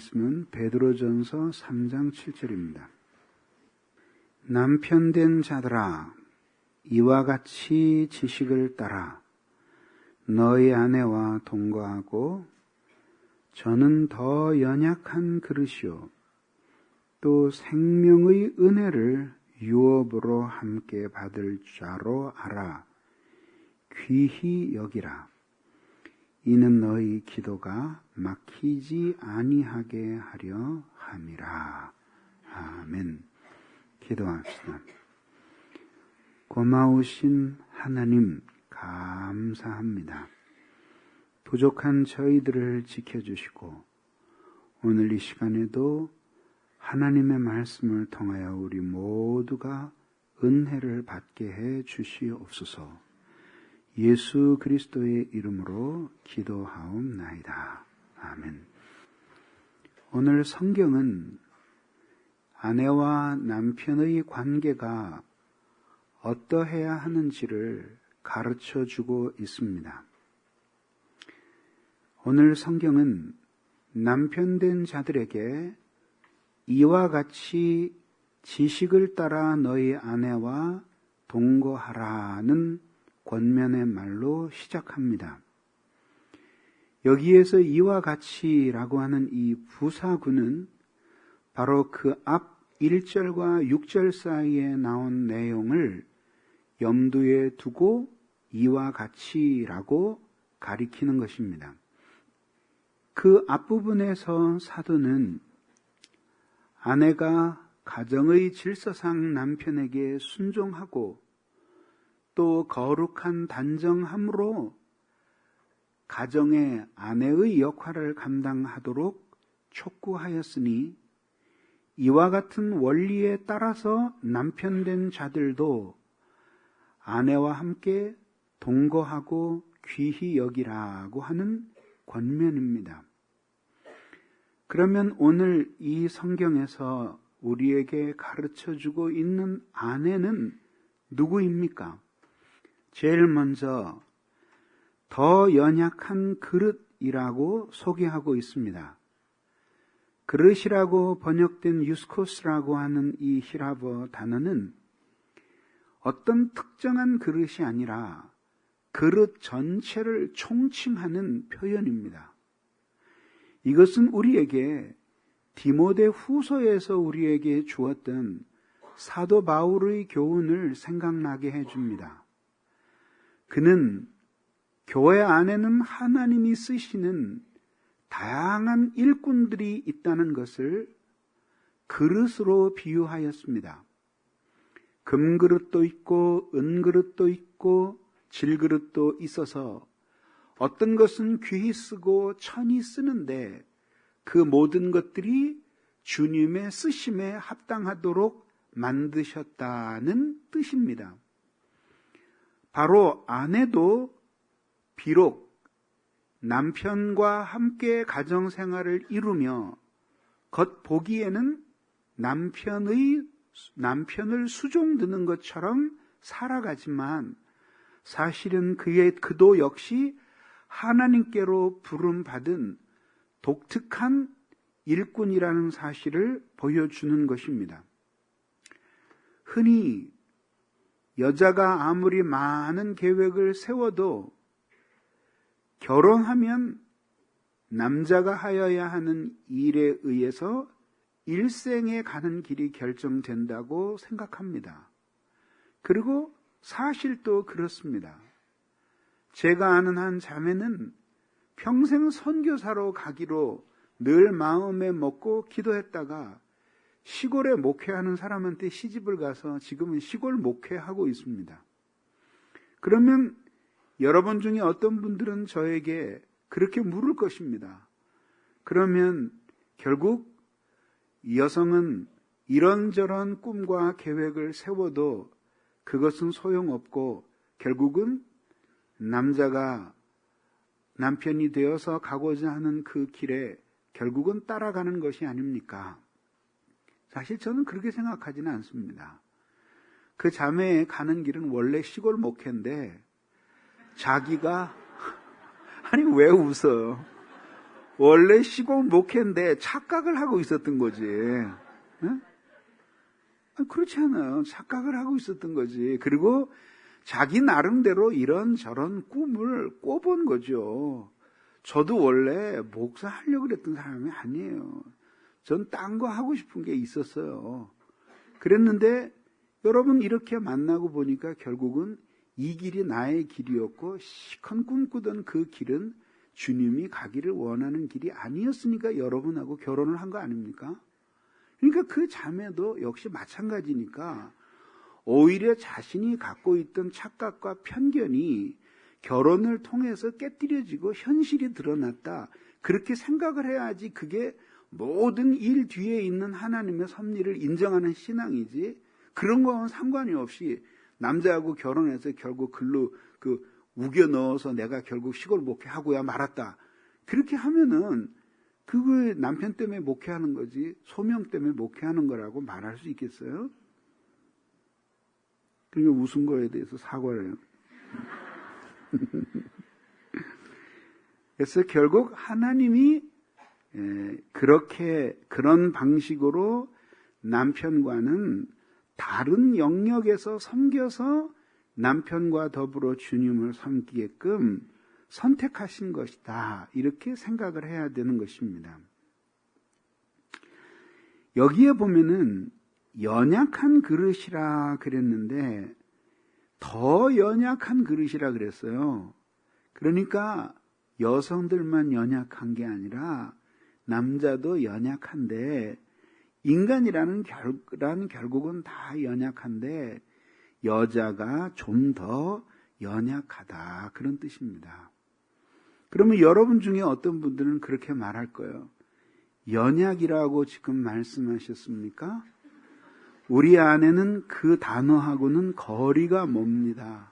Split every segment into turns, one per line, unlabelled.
말씀은 베드로전서 3장 7절입니다. 남편된 자들아, 이와 같이 지식을 따라 너희 아내와 동거하고 저는 더 연약한 그릇이요 또 생명의 은혜를 유업으로 함께 받을 자로 알아 귀히 여기라. 이는 너희 기도가 막히지 아니하게 하려 함이라. 아멘. 기도합시다. 고마우신 하나님 감사합니다. 부족한 저희들을 지켜주시고 오늘 이 시간에도 하나님의 말씀을 통하여 우리 모두가 은혜를 받게 해 주시옵소서. 예수 그리스도의 이름으로 기도하옵나이다. 아멘. 오늘 성경은 아내와 남편의 관계가 어떠해야 하는지를 가르쳐 주고 있습니다. 오늘 성경은 남편된 자들에게 이와 같이 지식을 따라 너희 아내와 동거하라는 권면의 말로 시작합니다. 여기에서 이와 같이라고 하는 이 부사구는 바로 그 앞 1절과 6절 사이에 나온 내용을 염두에 두고 이와 같이라고 가리키는 것입니다. 그 앞부분에서 사도는 아내가 가정의 질서상 남편에게 순종하고 또 거룩한 단정함으로 가정의 아내의 역할을 감당하도록 촉구하였으니 이와 같은 원리에 따라서 남편된 자들도 아내와 함께 동거하고 귀히 여기라고 하는 권면입니다. 그러면 오늘 이 성경에서 우리에게 가르쳐주고 있는 아내는 누구입니까? 제일 먼저 더 연약한 그릇이라고 소개하고 있습니다. 그릇이라고 번역된 유스코스라고 하는 이 히라버 단어는 어떤 특정한 그릇이 아니라 그릇 전체를 총칭하는 표현입니다. 이것은 우리에게 디모데 후서에서 우리에게 주었던 사도 바울의 교훈을 생각나게 해줍니다. 그는 교회 안에는 하나님이 쓰시는 다양한 일꾼들이 있다는 것을 그릇으로 비유하였습니다. 금그릇도 있고 은그릇도 있고 질그릇도 있어서 어떤 것은 귀히 쓰고 천히 쓰는데 그 모든 것들이 주님의 쓰심에 합당하도록 만드셨다는 뜻입니다. 바로 아내도 비록 남편과 함께 가정생활을 이루며 겉보기에는 남편을 수종드는 것처럼 살아가지만 사실은 그도 역시 하나님께로 부름받은 독특한 일꾼이라는 사실을 보여주는 것입니다. 흔히 여자가 아무리 많은 계획을 세워도 결혼하면 남자가 하여야 하는 일에 의해서 일생에 가는 길이 결정된다고 생각합니다. 그리고 사실도 그렇습니다. 제가 아는 한 자매는 평생 선교사로 가기로 늘 마음에 먹고 기도했다가 시골에 목회하는 사람한테 시집을 가서 지금은 시골 목회하고 있습니다. 그러면 여러분 중에 어떤 분들은 저에게 그렇게 물을 것입니다. 그러면 결국 이 여성은 이런저런 꿈과 계획을 세워도 그것은 소용없고 결국은 남자가 남편이 되어서 가고자 하는 그 길에 결국은 따라가는 것이 아닙니까? 사실 저는 그렇게 생각하지는 않습니다. 그 자매의 가는 길은 원래 시골 목회인데 자기가 아니 왜 웃어요? 원래 시골 목회인데 착각을 하고 있었던 거지. 그렇지 않아요. 착각을 하고 있었던 거지. 그리고 자기 나름대로 이런저런 꿈을 꿔본 거죠. 저도 원래 목사하려고 그랬던 사람이 아니에요. 전 딴 거 하고 싶은 게 있었어요. 그랬는데 여러분 이렇게 만나고 보니까 결국은 이 길이 나의 길이었고 시컨 꿈꾸던 그 길은 주님이 가기를 원하는 길이 아니었으니까 여러분하고 결혼을 한 거 아닙니까? 그러니까 그 자매도 역시 마찬가지니까 오히려 자신이 갖고 있던 착각과 편견이 결혼을 통해서 깨뜨려지고 현실이 드러났다. 그렇게 생각을 해야지 그게 모든 일 뒤에 있는 하나님의 섭리를 인정하는 신앙이지. 그런 거는 상관이 없이 남자하고 결혼해서 결국 글로 우겨 넣어서 내가 결국 시골 목회하고야 말았다. 그렇게 하면은 그걸 남편 때문에 목회하는 거지 소명 때문에 목회하는 거라고 말할 수 있겠어요? 그러니까 웃은 거에 대해서 사과를 해요. 그래서 결국 하나님이 그런 방식으로 남편과는 다른 영역에서 섬겨서 남편과 더불어 주님을 섬기게끔 선택하신 것이다. 이렇게 생각을 해야 되는 것입니다. 여기에 보면은 연약한 그릇이라 그랬는데 더 연약한 그릇이라 그랬어요. 그러니까 여성들만 연약한 게 아니라 남자도 연약한데 인간이라는 결국은 다 연약한데 여자가 좀 더 연약하다 그런 뜻입니다. 그러면 여러분 중에 어떤 분들은 그렇게 말할 거예요. 연약이라고 지금 말씀하셨습니까? 우리 아내는 그 단어하고는 거리가 멉니다.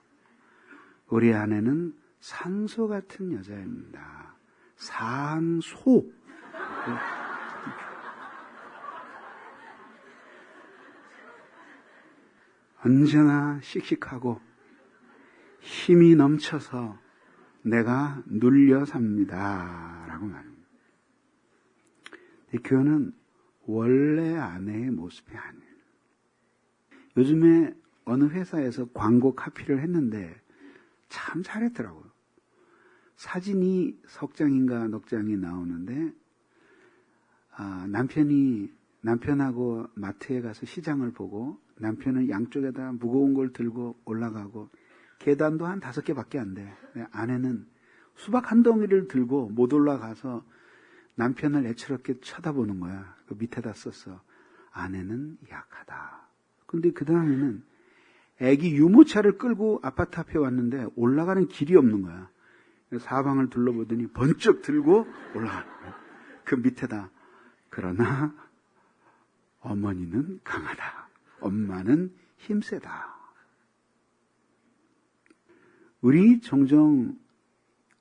우리 아내는 산소 같은 여자입니다. 산소. 언제나 씩씩하고 힘이 넘쳐서 내가 눌려 삽니다. 라고 말합니다. 그거는 원래 아내의 모습이 아니에요. 요즘에 어느 회사에서 광고 카피를 했는데 참 잘했더라고요. 사진이 석 장인가 넉 장이 나오는데 남편하고 마트에 가서 시장을 보고 남편은 양쪽에다 무거운 걸 들고 올라가고 계단도 한 5개밖에 안 돼. 아내는 수박 한 덩이를 들고 못 올라가서 남편을 애처롭게 쳐다보는 거야. 그 밑에다 썼어. 아내는 약하다. 근데 그 다음에는 애기 유모차를 끌고 아파트 앞에 왔는데 올라가는 길이 없는 거야. 사방을 둘러보더니 번쩍 들고 올라가는 거야. 그 밑에다. 그러나 어머니는 강하다. 엄마는 힘세다. 우리 종종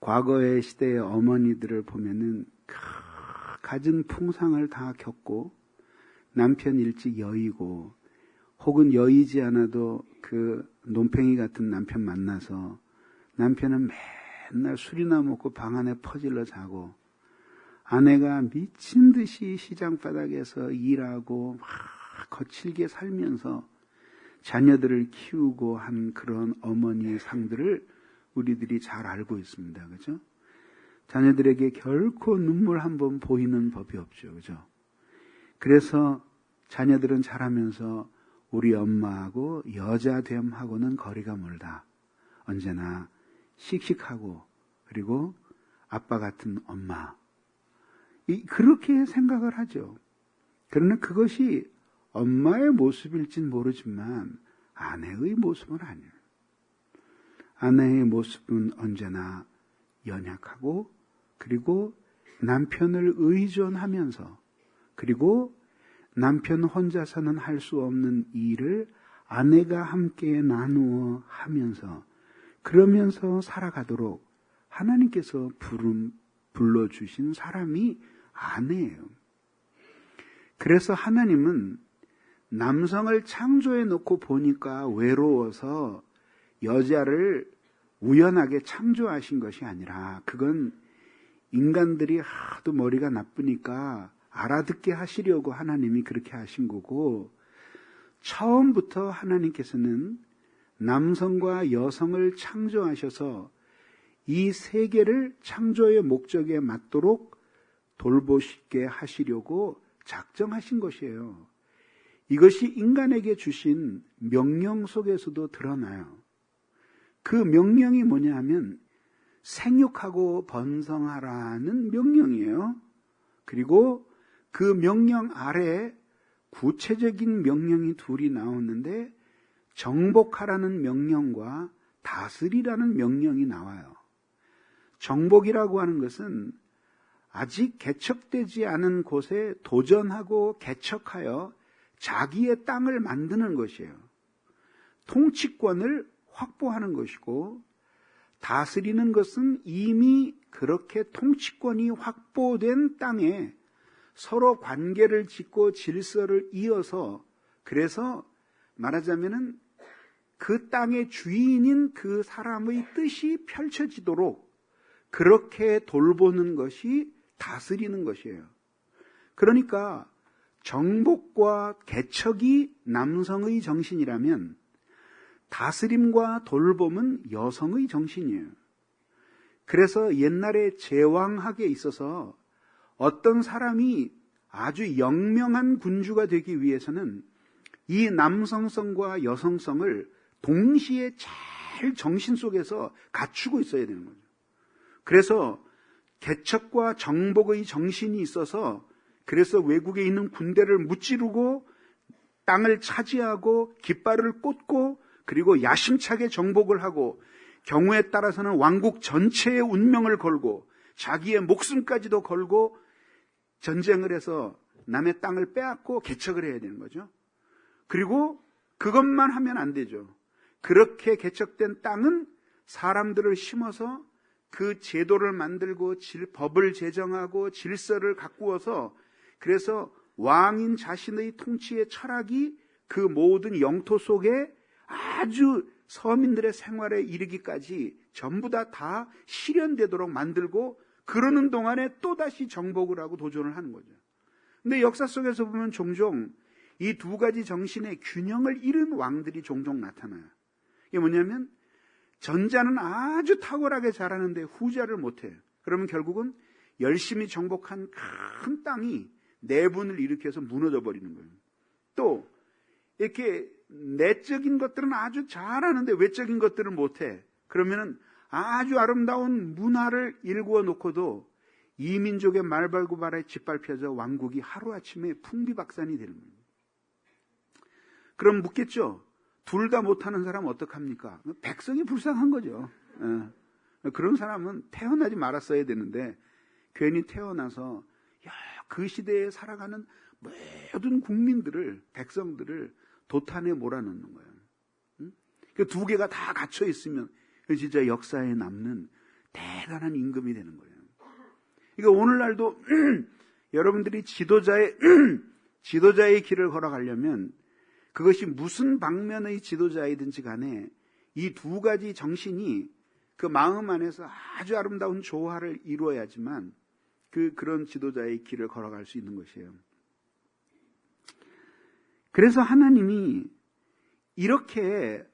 과거의 시대의 어머니들을 보면은 갖은 풍상을 다 겪고 남편 일찍 여의고 혹은 여의지 않아도 그 논팽이 같은 남편 만나서 남편은 맨날 술이나 먹고 방 안에 퍼질러 자고 아내가 미친 듯이 시장 바닥에서 일하고 막 거칠게 살면서 자녀들을 키우고 한 그런 어머니의 상들을 우리들이 잘 알고 있습니다. 그죠? 자녀들에게 결코 눈물 한 번 보이는 법이 없죠. 그죠? 그래서 자녀들은 자라면서 우리 엄마하고 여자됨하고는 거리가 멀다. 언제나 씩씩하고 그리고 아빠 같은 엄마. 그렇게 생각을 하죠. 그러나 그것이 엄마의 모습일진 모르지만 아내의 모습은 아니에요. 아내의 모습은 언제나 연약하고 그리고 남편을 의존하면서 그리고 남편 혼자서는 할 수 없는 일을 아내가 함께 나누어 하면서 그러면서 살아가도록 하나님께서 불러주신 사람이 아내예요. 그래서 하나님은 남성을 창조해 놓고 보니까 외로워서 여자를 우연하게 창조하신 것이 아니라 그건 인간들이 하도 머리가 나쁘니까 알아듣게 하시려고 하나님이 그렇게 하신 거고, 처음부터 하나님께서는 남성과 여성을 창조하셔서 이 세계를 창조의 목적에 맞도록 돌보시게 하시려고 작정하신 것이에요. 이것이 인간에게 주신 명령 속에서도 드러나요. 그 명령이 뭐냐 하면 생육하고 번성하라는 명령이에요. 그리고 그 명령 아래 구체적인 명령이 둘이 나오는데 정복하라는 명령과 다스리라는 명령이 나와요. 정복이라고 하는 것은 아직 개척되지 않은 곳에 도전하고 개척하여 자기의 땅을 만드는 것이에요. 통치권을 확보하는 것이고, 다스리는 것은 이미 그렇게 통치권이 확보된 땅에 서로 관계를 짓고 질서를 이어서, 그래서 말하자면은 그 땅의 주인인 그 사람의 뜻이 펼쳐지도록 그렇게 돌보는 것이 다스리는 것이에요. 그러니까 정복과 개척이 남성의 정신이라면 다스림과 돌봄은 여성의 정신이에요. 그래서 옛날에 제왕학에 있어서 어떤 사람이 아주 영명한 군주가 되기 위해서는 이 남성성과 여성성을 동시에 잘 정신 속에서 갖추고 있어야 되는 거죠. 그래서 개척과 정복의 정신이 있어서, 그래서 외국에 있는 군대를 무찌르고 땅을 차지하고 깃발을 꽂고 그리고 야심차게 정복을 하고 경우에 따라서는 왕국 전체의 운명을 걸고 자기의 목숨까지도 걸고 전쟁을 해서 남의 땅을 빼앗고 개척을 해야 되는 거죠. 그리고 그것만 하면 안 되죠. 그렇게 개척된 땅은 사람들을 심어서 그 제도를 만들고 법을 제정하고 질서를 가꾸어서, 그래서 왕인 자신의 통치의 철학이 그 모든 영토 속에 아주 서민들의 생활에 이르기까지 전부 다 실현되도록 만들고, 그러는 동안에 또다시 정복을 하고 도전을 하는 거죠. 근데 역사 속에서 보면 종종 이 두 가지 정신의 균형을 잃은 왕들이 종종 나타나요. 이게 뭐냐면 전자는 아주 탁월하게 잘하는데 후자를 못해요. 그러면 결국은 열심히 정복한 큰 땅이 내분을 일으켜서 무너져 버리는 거예요. 또 이렇게 내적인 것들은 아주 잘하는데 외적인 것들은 못해. 그러면은 아주 아름다운 문화를 일구어 놓고도 이민족의 말발굽발에 짓밟혀져 왕국이 하루아침에 풍비박산이 되는 거예요. 그럼 묻겠죠. 둘 다 못하는 사람 어떡합니까? 백성이 불쌍한 거죠. 그런 사람은 태어나지 말았어야 되는데 괜히 태어나서 그 시대에 살아가는 모든 국민들을, 백성들을 도탄에 몰아넣는 거예요. 그 두 개가 다 갇혀 있으면 진짜 역사에 남는 대단한 임금이 되는 거예요. 그러니까 오늘날도 여러분들이 지도자의 길을 걸어가려면 그것이 무슨 방면의 지도자이든지 간에 이 두 가지 정신이 그 마음 안에서 아주 아름다운 조화를 이루어야지만 그런 지도자의 길을 걸어갈 수 있는 것이에요. 그래서 하나님이 이렇게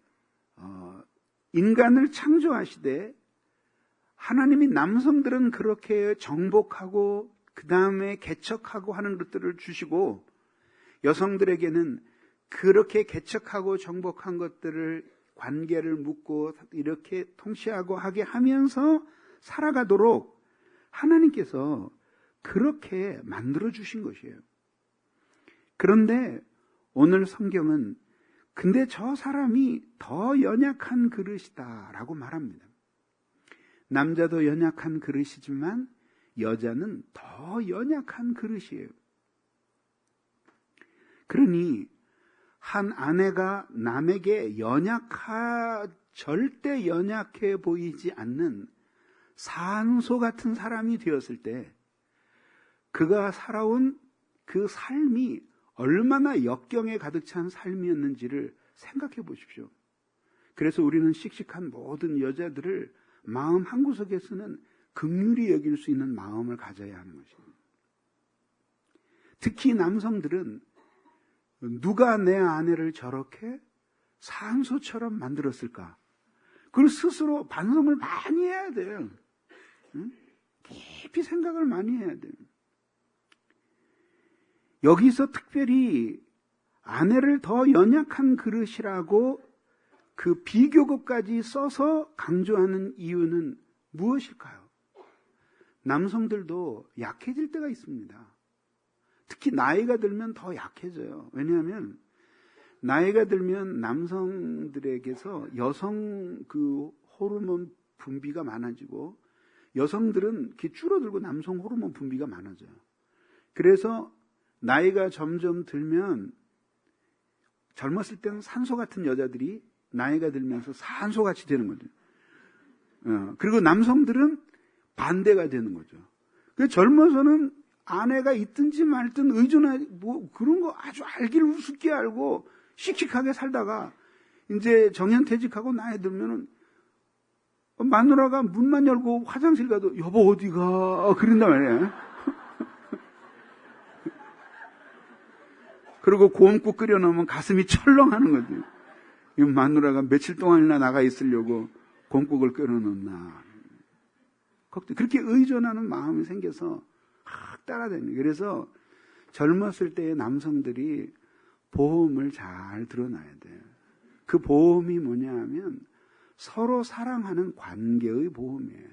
인간을 창조하시되, 하나님이 남성들은 그렇게 정복하고 그 다음에 개척하고 하는 것들을 주시고, 여성들에게는 그렇게 개척하고 정복한 것들을 관계를 묻고 이렇게 통치하고 하게 하면서 살아가도록 하나님께서 그렇게 만들어 주신 것이에요. 그런데 오늘 성경은 근데 저 사람이 더 연약한 그릇이다라고 말합니다. 남자도 연약한 그릇이지만 여자는 더 연약한 그릇이에요. 그러니 한 아내가 남에게 절대 연약해 보이지 않는 산소 같은 사람이 되었을 때 그가 살아온 그 삶이 얼마나 역경에 가득 찬 삶이었는지를 생각해 보십시오. 그래서 우리는 씩씩한 모든 여자들을 마음 한구석에서는 긍휼히 여길 수 있는 마음을 가져야 하는 것입니다. 특히 남성들은 누가 내 아내를 저렇게 산소처럼 만들었을까? 그걸 스스로 반성을 많이 해야 돼요. 응? 깊이 생각을 많이 해야 돼요. 여기서 특별히 아내를 더 연약한 그릇이라고 그 비교급까지 써서 강조하는 이유는 무엇일까요? 남성들도 약해질 때가 있습니다. 특히 나이가 들면 더 약해져요. 왜냐하면 나이가 들면 남성들에게서 여성 그 호르몬 분비가 많아지고 여성들은 이렇게 줄어들고 남성 호르몬 분비가 많아져요. 그래서 나이가 점점 들면 젊었을 때는 산소 같은 여자들이 나이가 들면서 산소같이 되는 거죠. 그리고 남성들은 반대가 되는 거죠. 그 젊어서는 아내가 있든지 말든 의존하지 뭐 그런 거 아주 알기를 우습게 알고 씩씩하게 살다가 이제 정년퇴직하고 나이 들면은 마누라가 문만 열고 화장실 가도 여보 어디가 그런단 말이에요. 그리고 고음국 끓여놓으면 가슴이 철렁하는 거죠. 이 마누라가 며칠 동안이나 나가 있으려고 고음국을 끓여놓나. 그렇게 의존하는 마음이 생겨서 따라다니는 거예요. 그래서 젊었을 때의 남성들이 보험을 잘 들어놔야 돼요. 그 보험이 뭐냐 하면 서로 사랑하는 관계의 보험이에요.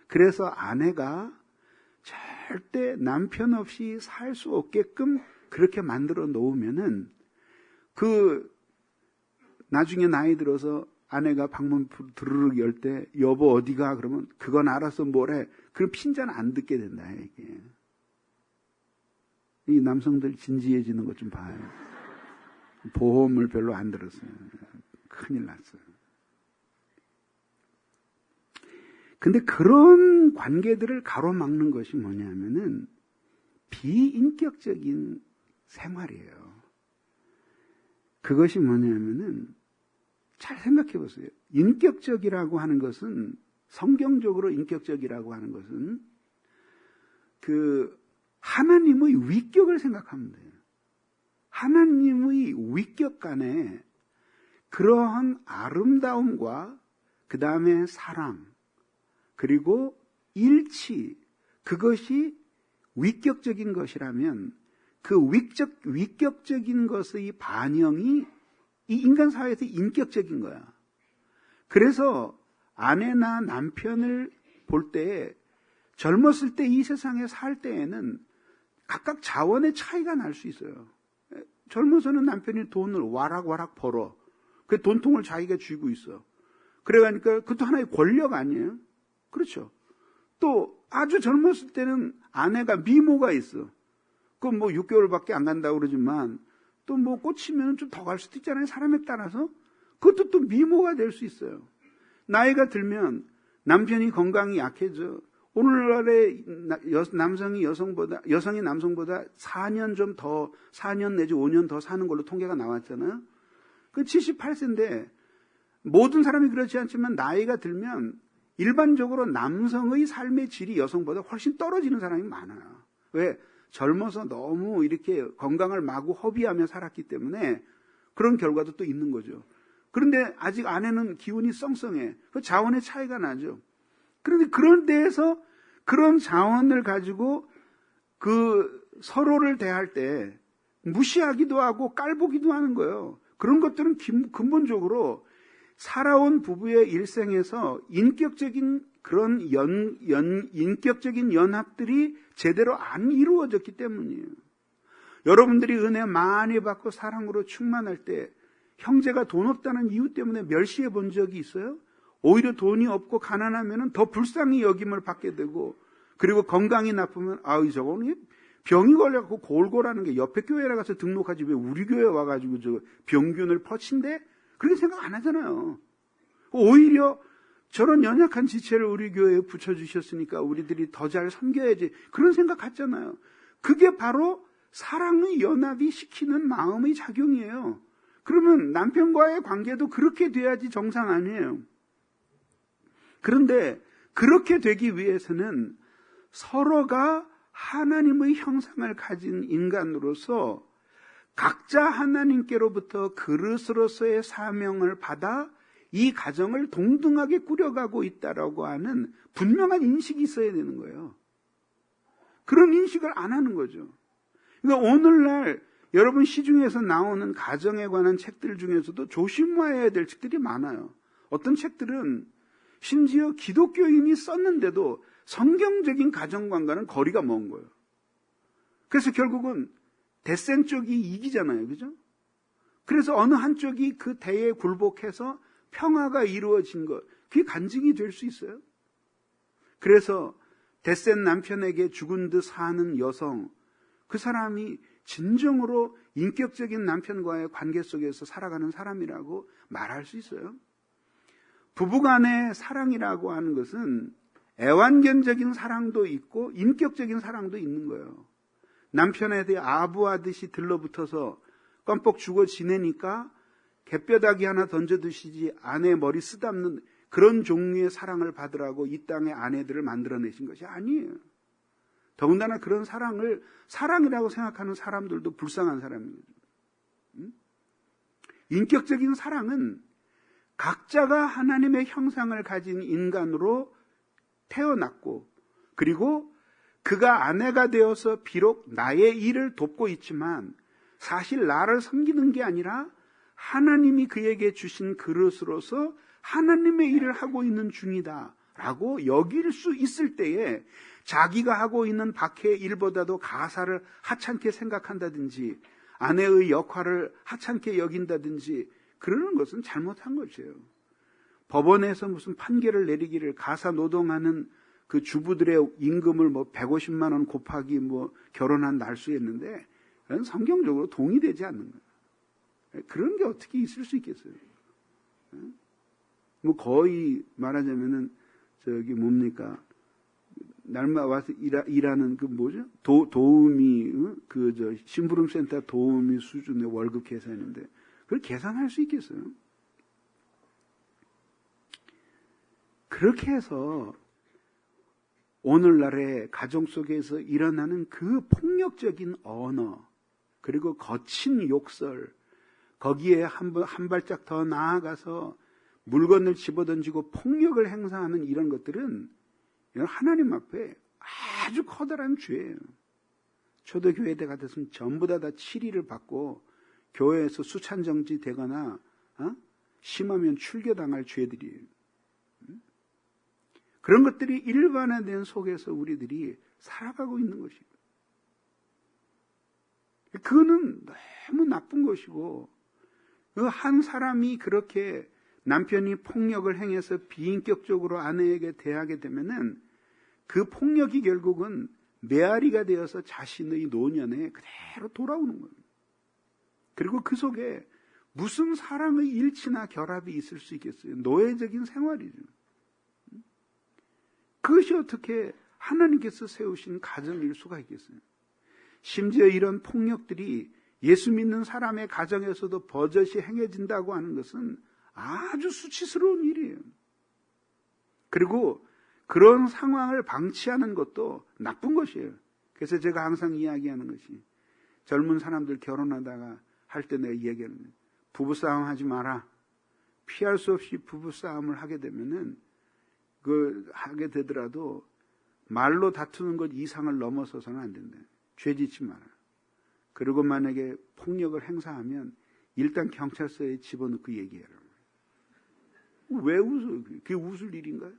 그래서 아내가 절대 남편 없이 살 수 없게끔 그렇게 만들어 놓으면은 나중에 나이 들어서 아내가 방문 드르륵 열 때 여보 어디가 그러면 그건 알아서 뭐래. 그럼 핀잔 안 듣게 된다 이게. 이 남성들 진지해지는 것 좀 봐요. 보험을 별로 안 들었어요. 큰일 났어요. 근데 그런 관계들을 가로막는 것이 뭐냐면은 비인격적인 생활이에요. 그것이 뭐냐면은 잘 생각해 보세요. 인격적이라고 하는 것은 성경적으로 인격적이라고 하는 것은 그 하나님의 위격을 생각하면 돼요. 하나님의 위격 안에 그러한 아름다움과 그 다음에 사랑 그리고 일치 그것이 위격적인 것이라면 그 위격적인 것의 반영이 이 인간 사회에서 인격적인 거야. 그래서 아내나 남편을 볼 때 젊었을 때 이 세상에 살 때에는 각각 자원의 차이가 날 수 있어요. 젊어서는 남편이 돈을 와락와락 벌어. 그 돈통을 자기가 쥐고 있어. 그러니까 그것도 하나의 권력 아니에요? 그렇죠. 또 아주 젊었을 때는 아내가 미모가 있어. 그건 뭐 6개월밖에 안 간다고 그러지만 또 뭐 꽂히면 좀 더 갈 수도 있잖아요. 사람에 따라서. 그것도 또 미모가 될 수 있어요. 나이가 들면 남편이 건강이 약해져. 오늘날에 여성이 남성보다 4년 내지 5년 더 사는 걸로 통계가 나왔잖아요. 그 78세인데 모든 사람이 그렇지 않지만 나이가 들면 일반적으로 남성의 삶의 질이 여성보다 훨씬 떨어지는 사람이 많아요. 왜? 젊어서 너무 이렇게 건강을 마구 허비하며 살았기 때문에 그런 결과도 또 있는 거죠. 그런데 아직 아내는 기운이 썽썽해. 그 자원의 차이가 나죠. 그런데 그런 데에서 그런 자원을 가지고 그 서로를 대할 때 무시하기도 하고 깔보기도 하는 거예요. 그런 것들은 근본적으로 살아온 부부의 일생에서 인격적인 그런 인격적인 연합들이 제대로 안 이루어졌기 때문이에요. 여러분들이 은혜 많이 받고 사랑으로 충만할 때 형제가 돈 없다는 이유 때문에 멸시해 본 적이 있어요? 오히려 돈이 없고 가난하면 더 불쌍히 여김을 받게 되고 그리고 건강이 나쁘면 아이 저거는 병이 걸려갖고 골골하는 게 옆에 교회에 가서 등록하지 왜 우리 교회에 와가지고 저 병균을 퍼친대? 그렇게 생각 안 하잖아요. 오히려 저런 연약한 지체를 우리 교회에 붙여주셨으니까 우리들이 더 잘 섬겨야지 그런 생각 갖잖아요. 그게 바로 사랑의 연합이 시키는 마음의 작용이에요. 그러면 남편과의 관계도 그렇게 돼야지 정상 아니에요. 그런데 그렇게 되기 위해서는 서로가 하나님의 형상을 가진 인간으로서 각자 하나님께로부터 그릇으로서의 사명을 받아 이 가정을 동등하게 꾸려가고 있다라고 하는 분명한 인식이 있어야 되는 거예요. 그런 인식을 안 하는 거죠. 그러니까 오늘날 여러분 시중에서 나오는 가정에 관한 책들 중에서도 조심해야 될 책들이 많아요. 어떤 책들은 심지어 기독교인이 썼는데도 성경적인 가정관과는 거리가 먼 거예요. 그래서 결국은 대센 쪽이 이기잖아요. 그죠? 그래서 어느 한쪽이 그 대에 굴복해서 평화가 이루어진 것, 그게 간증이 될 수 있어요. 그래서 대센 남편에게 죽은 듯 사는 여성, 그 사람이 진정으로 인격적인 남편과의 관계 속에서 살아가는 사람이라고 말할 수 있어요. 부부간의 사랑이라고 하는 것은 애완견적인 사랑도 있고 인격적인 사랑도 있는 거예요. 남편에 대해 아부하듯이 들러붙어서 껌뻑 죽어 지내니까 갯뼈다귀 하나 던져드시지 아내 머리 쓰담는 그런 종류의 사랑을 받으라고 이 땅의 아내들을 만들어내신 것이 아니에요. 더군다나 그런 사랑을 사랑이라고 생각하는 사람들도 불쌍한 사람입니다. 인격적인 사랑은 각자가 하나님의 형상을 가진 인간으로 태어났고, 그리고 그가 아내가 되어서 비록 나의 일을 돕고 있지만 사실 나를 섬기는 게 아니라 하나님이 그에게 주신 그릇으로서 하나님의 일을 하고 있는 중이다 라고 여길 수 있을 때에 자기가 하고 있는 박해의 일보다도 가사를 하찮게 생각한다든지 아내의 역할을 하찮게 여긴다든지 그러는 것은 잘못한 것이에요. 법원에서 무슨 판결을 내리기를 가사 노동하는 그 주부들의 임금을 150만 원 곱하기 결혼한 날수였는데 그건 성경적으로 동의되지 않는 거예요. 그런 게 어떻게 있을 수 있겠어요? 거의 말하자면은 날마 와서 일하는 도우미 심부름센터 도우미 수준의 월급 계산인데 그걸 계산할 수 있겠어요? 그렇게 해서 오늘날의 가정 속에서 일어나는 그 폭력적인 언어, 그리고 거친 욕설, 거기에 한 발짝 더 나아가서 물건을 집어던지고 폭력을 행사하는 이런 것들은 하나님 앞에 아주 커다란 죄예요. 초대교회대 같았으면 전부 다 7일을 받고 교회에서 수찬정지 되거나 심하면 출교당할 죄들이에요. 그런 것들이 일반화된 속에서 우리들이 살아가고 있는 것이에요. 그거는 너무 나쁜 것이고, 한 사람이 그렇게 남편이 폭력을 행해서 비인격적으로 아내에게 대하게 되면은 그 폭력이 결국은 메아리가 되어서 자신의 노년에 그대로 돌아오는 거예요. 그리고 그 속에 무슨 사랑의 일치나 결합이 있을 수 있겠어요? 노예적인 생활이죠. 그것이 어떻게 하나님께서 세우신 가정일 수가 있겠어요? 심지어 이런 폭력들이 예수 믿는 사람의 가정에서도 버젓이 행해진다고 하는 것은 아주 수치스러운 일이에요. 그리고 그런 상황을 방치하는 것도 나쁜 것이에요. 그래서 제가 항상 이야기하는 것이 젊은 사람들 결혼하다가 할 때 내가 이야기하는 거예요. 부부싸움 하지 마라. 피할 수 없이 부부싸움을 하게 되면은 하게 되더라도 말로 다투는 것 이상을 넘어서서는 안 된다. 죄짓지 마라. 그리고 만약에 폭력을 행사하면 일단 경찰서에 집어넣고 얘기해라. 왜 웃어? 그게 웃을 일인가요?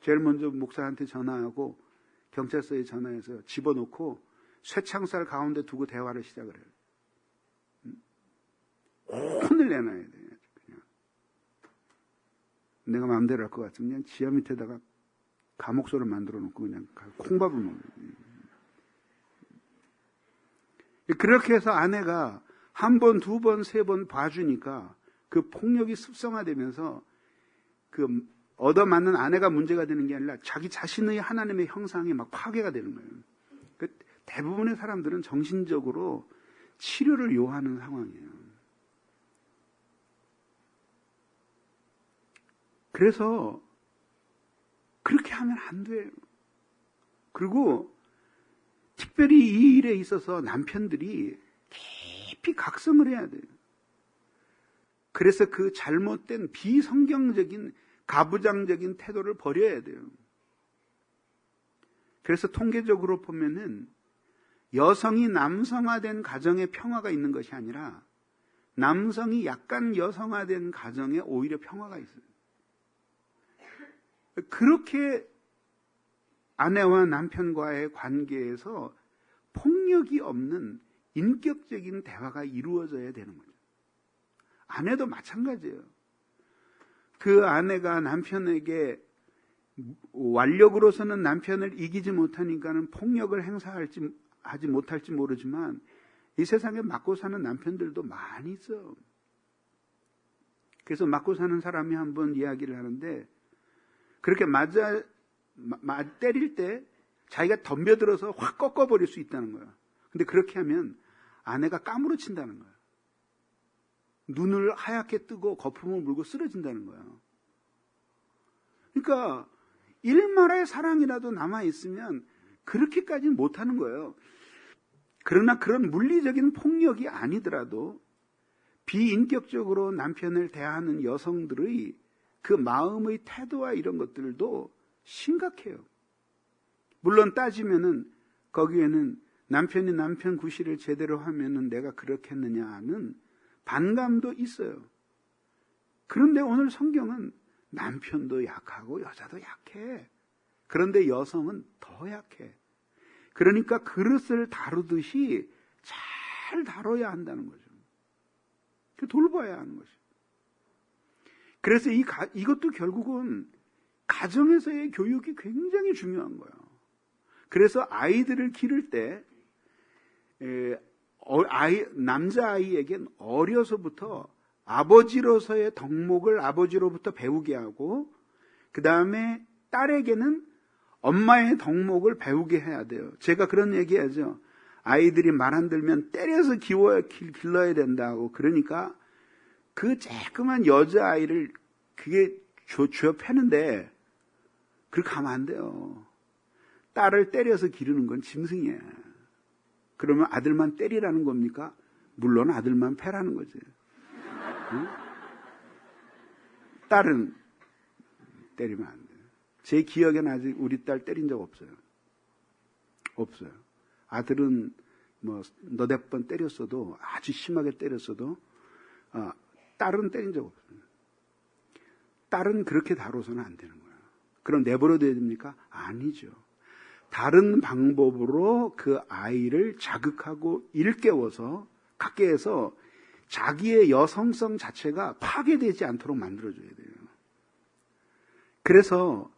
제일 먼저 목사한테 전화하고 경찰서에 전화해서 집어넣고 쇠창살 가운데 두고 대화를 시작을 해요. 혼을 내놔야 돼. 그냥. 내가 마음대로 할 것 같으면 그냥 지하 밑에다가 감옥소를 만들어 놓고 그냥 콩밥을 먹는 거예요. 그렇게 해서 아내가 한 번, 두 번, 세 번 봐주니까 그 폭력이 습성화되면서 얻어맞는 아내가 문제가 되는 게 아니라 자기 자신의 하나님의 형상이 막 파괴가 되는 거예요. 대부분의 사람들은 정신적으로 치료를 요하는 상황이에요. 그래서 하면 안 돼요. 그리고 특별히 이 일에 있어서 남편들이 깊이 각성을 해야 돼요. 그래서 그 잘못된 비성경적인 가부장적인 태도를 버려야 돼요. 그래서 통계적으로 보면은 여성이 남성화된 가정에 평화가 있는 것이 아니라 남성이 약간 여성화된 가정에 오히려 평화가 있어요. 그렇게 아내와 남편과의 관계에서 폭력이 없는 인격적인 대화가 이루어져야 되는 거죠. 아내도 마찬가지예요. 그 아내가 남편에게 완력으로서는 남편을 이기지 못하니까는 폭력을 하지 못할지 모르지만 이 세상에 맞고 사는 남편들도 많이 있어. 그래서 맞고 사는 사람이 한번 이야기를 하는데 그렇게 때릴 때 자기가 덤벼들어서 확 꺾어버릴 수 있다는 거야. 근데 그렇게 하면 아내가 까무러친다는 거야. 눈을 하얗게 뜨고 거품을 물고 쓰러진다는 거야. 그러니까 일말의 사랑이라도 남아있으면 그렇게까지는 못하는 거예요. 그러나 그런 물리적인 폭력이 아니더라도 비인격적으로 남편을 대하는 여성들의 그 마음의 태도와 이런 것들도 심각해요. 물론 따지면은 거기에는 남편이 남편 구실을 제대로 하면은 내가 그렇게 했느냐는 반감도 있어요. 그런데 오늘 성경은 남편도 약하고 여자도 약해. 그런데 여성은 더 약해. 그러니까 그릇을 다루듯이 잘 다뤄야 한다는 거죠. 돌봐야 하는 거죠. 그래서 이것도 결국은 가정에서의 교육이 굉장히 중요한 거예요. 그래서 아이들을 기를 때 남자아이에겐 어려서부터 아버지로서의 덕목을 아버지로부터 배우게 하고 그 다음에 딸에게는 엄마의 덕목을 배우게 해야 돼요. 제가 그런 얘기하죠. 아이들이 말 안 들면 때려서 길러야 된다고. 그러니까 그 쬐끄만 여자아이를 그게 쥐어 패는데 그렇게 하면 안 돼요. 딸을 때려서 기르는 건 짐승이에요. 그러면 아들만 때리라는 겁니까? 물론 아들만 패라는 거지. 응? 딸은 때리면 안 돼요. 제 기억에는 아직 우리 딸 때린 적 없어요. 없어요. 아들은 뭐 너댓 번 때렸어도 아주 심하게 때렸어도 딸은 때린 적 없어요. 딸은 그렇게 다뤄서는 안 되는 거예요. 그럼 내버려둬야 됩니까? 아니죠. 다른 방법으로 그 아이를 자극하고 일깨워서 갖게 해서 자기의 여성성 자체가 파괴되지 않도록 만들어줘야 돼요. 그래서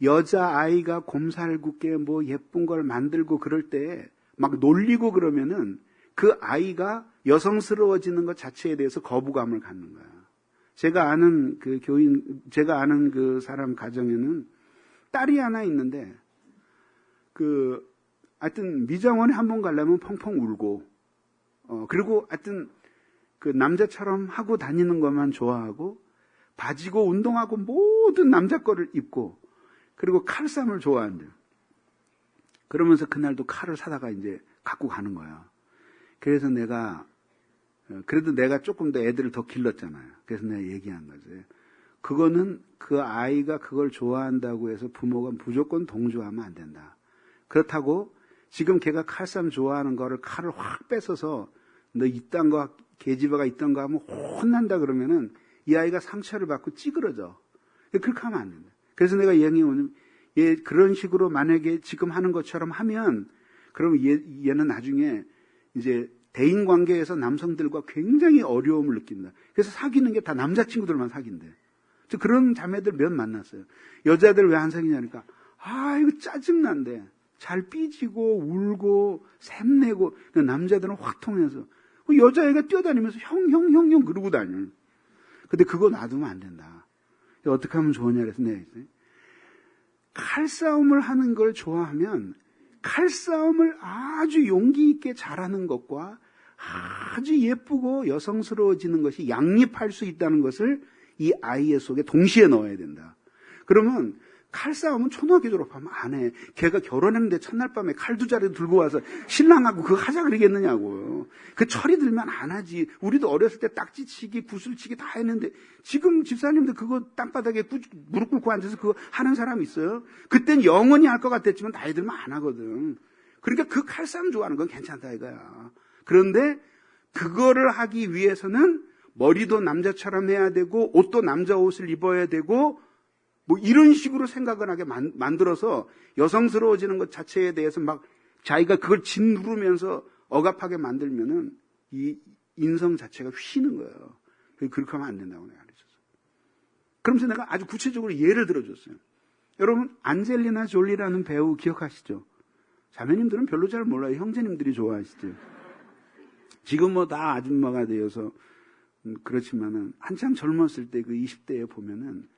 여자아이가 곰살궂게 뭐 예쁜 걸 만들고 그럴 때 막 놀리고 그러면은 그 아이가 여성스러워지는 것 자체에 대해서 거부감을 갖는 거야. 제가 아는 그 사람 가정에는 딸이 하나 있는데 하여튼 미장원에 한번 가려면 펑펑 울고 그리고 하여튼 그 남자처럼 하고 다니는 것만 좋아하고 바지고 운동하고 모든 남자 거를 입고 그리고 칼싸움을 좋아한대요. 그러면서 그날도 칼을 사다가 이제 갖고 가는 거야. 그래서 그래도 내가 조금 더 애들을 더 길렀잖아요. 그래서 내가 얘기한 거지. 그거는 그 아이가 그걸 좋아한다고 해서 부모가 무조건 동조하면 안 된다. 그렇다고 지금 걔가 칼싸움 좋아하는 거를 칼을 확 뺏어서 너 이딴 거 계집애가 있던 거 하면 혼난다 그러면은 이 아이가 상처를 받고 찌그러져. 그렇게 하면 안 된다. 그래서 내가 얘기하면 그런 식으로 만약에 지금 하는 것처럼 하면 그럼 얘는 나중에 이제 대인 관계에서 남성들과 굉장히 어려움을 느낀다. 그래서 사귀는 게 다 남자친구들만 사귄대. 저 그런 자매들 몇 만났어요. 여자들 왜 안 사귀냐니까 이거 짜증난대. 잘 삐지고 울고 샘내고 남자들은 확 통해서 여자애가 뛰어다니면서 형 그러고 다녀. 근데 그거 놔두면 안 된다. 어떻게 하면 좋으냐 그래서 내가 했어요. 칼싸움을 하는 걸 좋아하면 칼싸움을 아주 용기 있게 잘하는 것과 아주 예쁘고 여성스러워지는 것이 양립할 수 있다는 것을 이 아이의 속에 동시에 넣어야 된다. 그러면 칼싸움은 초등학교 졸업하면 안 해. 걔가 결혼했는데 첫날 밤에 칼 두 자루 들고 와서 신랑하고 그거 하자 그러겠느냐고요. 그 철이 들면 안 하지. 우리도 어렸을 때 딱지치기, 구슬치기 다 했는데 지금 집사님들 그거 땅바닥에 무릎 꿇고 앉아서 그거 하는 사람 있어요? 그땐 영원히 할 것 같았지만 나이 들면 안 하거든. 그러니까 그 칼싸움 좋아하는 건 괜찮다 이거야. 그런데 그거를 하기 위해서는 머리도 남자처럼 해야 되고 옷도 남자 옷을 입어야 되고 뭐 이런 식으로 생각을 하게 만들어서 여성스러워지는 것 자체에 대해서 막 자기가 그걸 짓누르면서 억압하게 만들면은 이 인성 자체가 휘는 거예요. 그렇게 하면 안 된다고 내가 가르쳤어. 그러면서 내가 아주 구체적으로 예를 들어줬어요. 여러분 안젤리나 졸리라는 배우 기억하시죠? 자매님들은 별로 잘 몰라요. 형제님들이 좋아하시죠. 지금 뭐 다 아줌마가 되어서 그렇지만은 한참 젊었을 때 그 20대에 보면은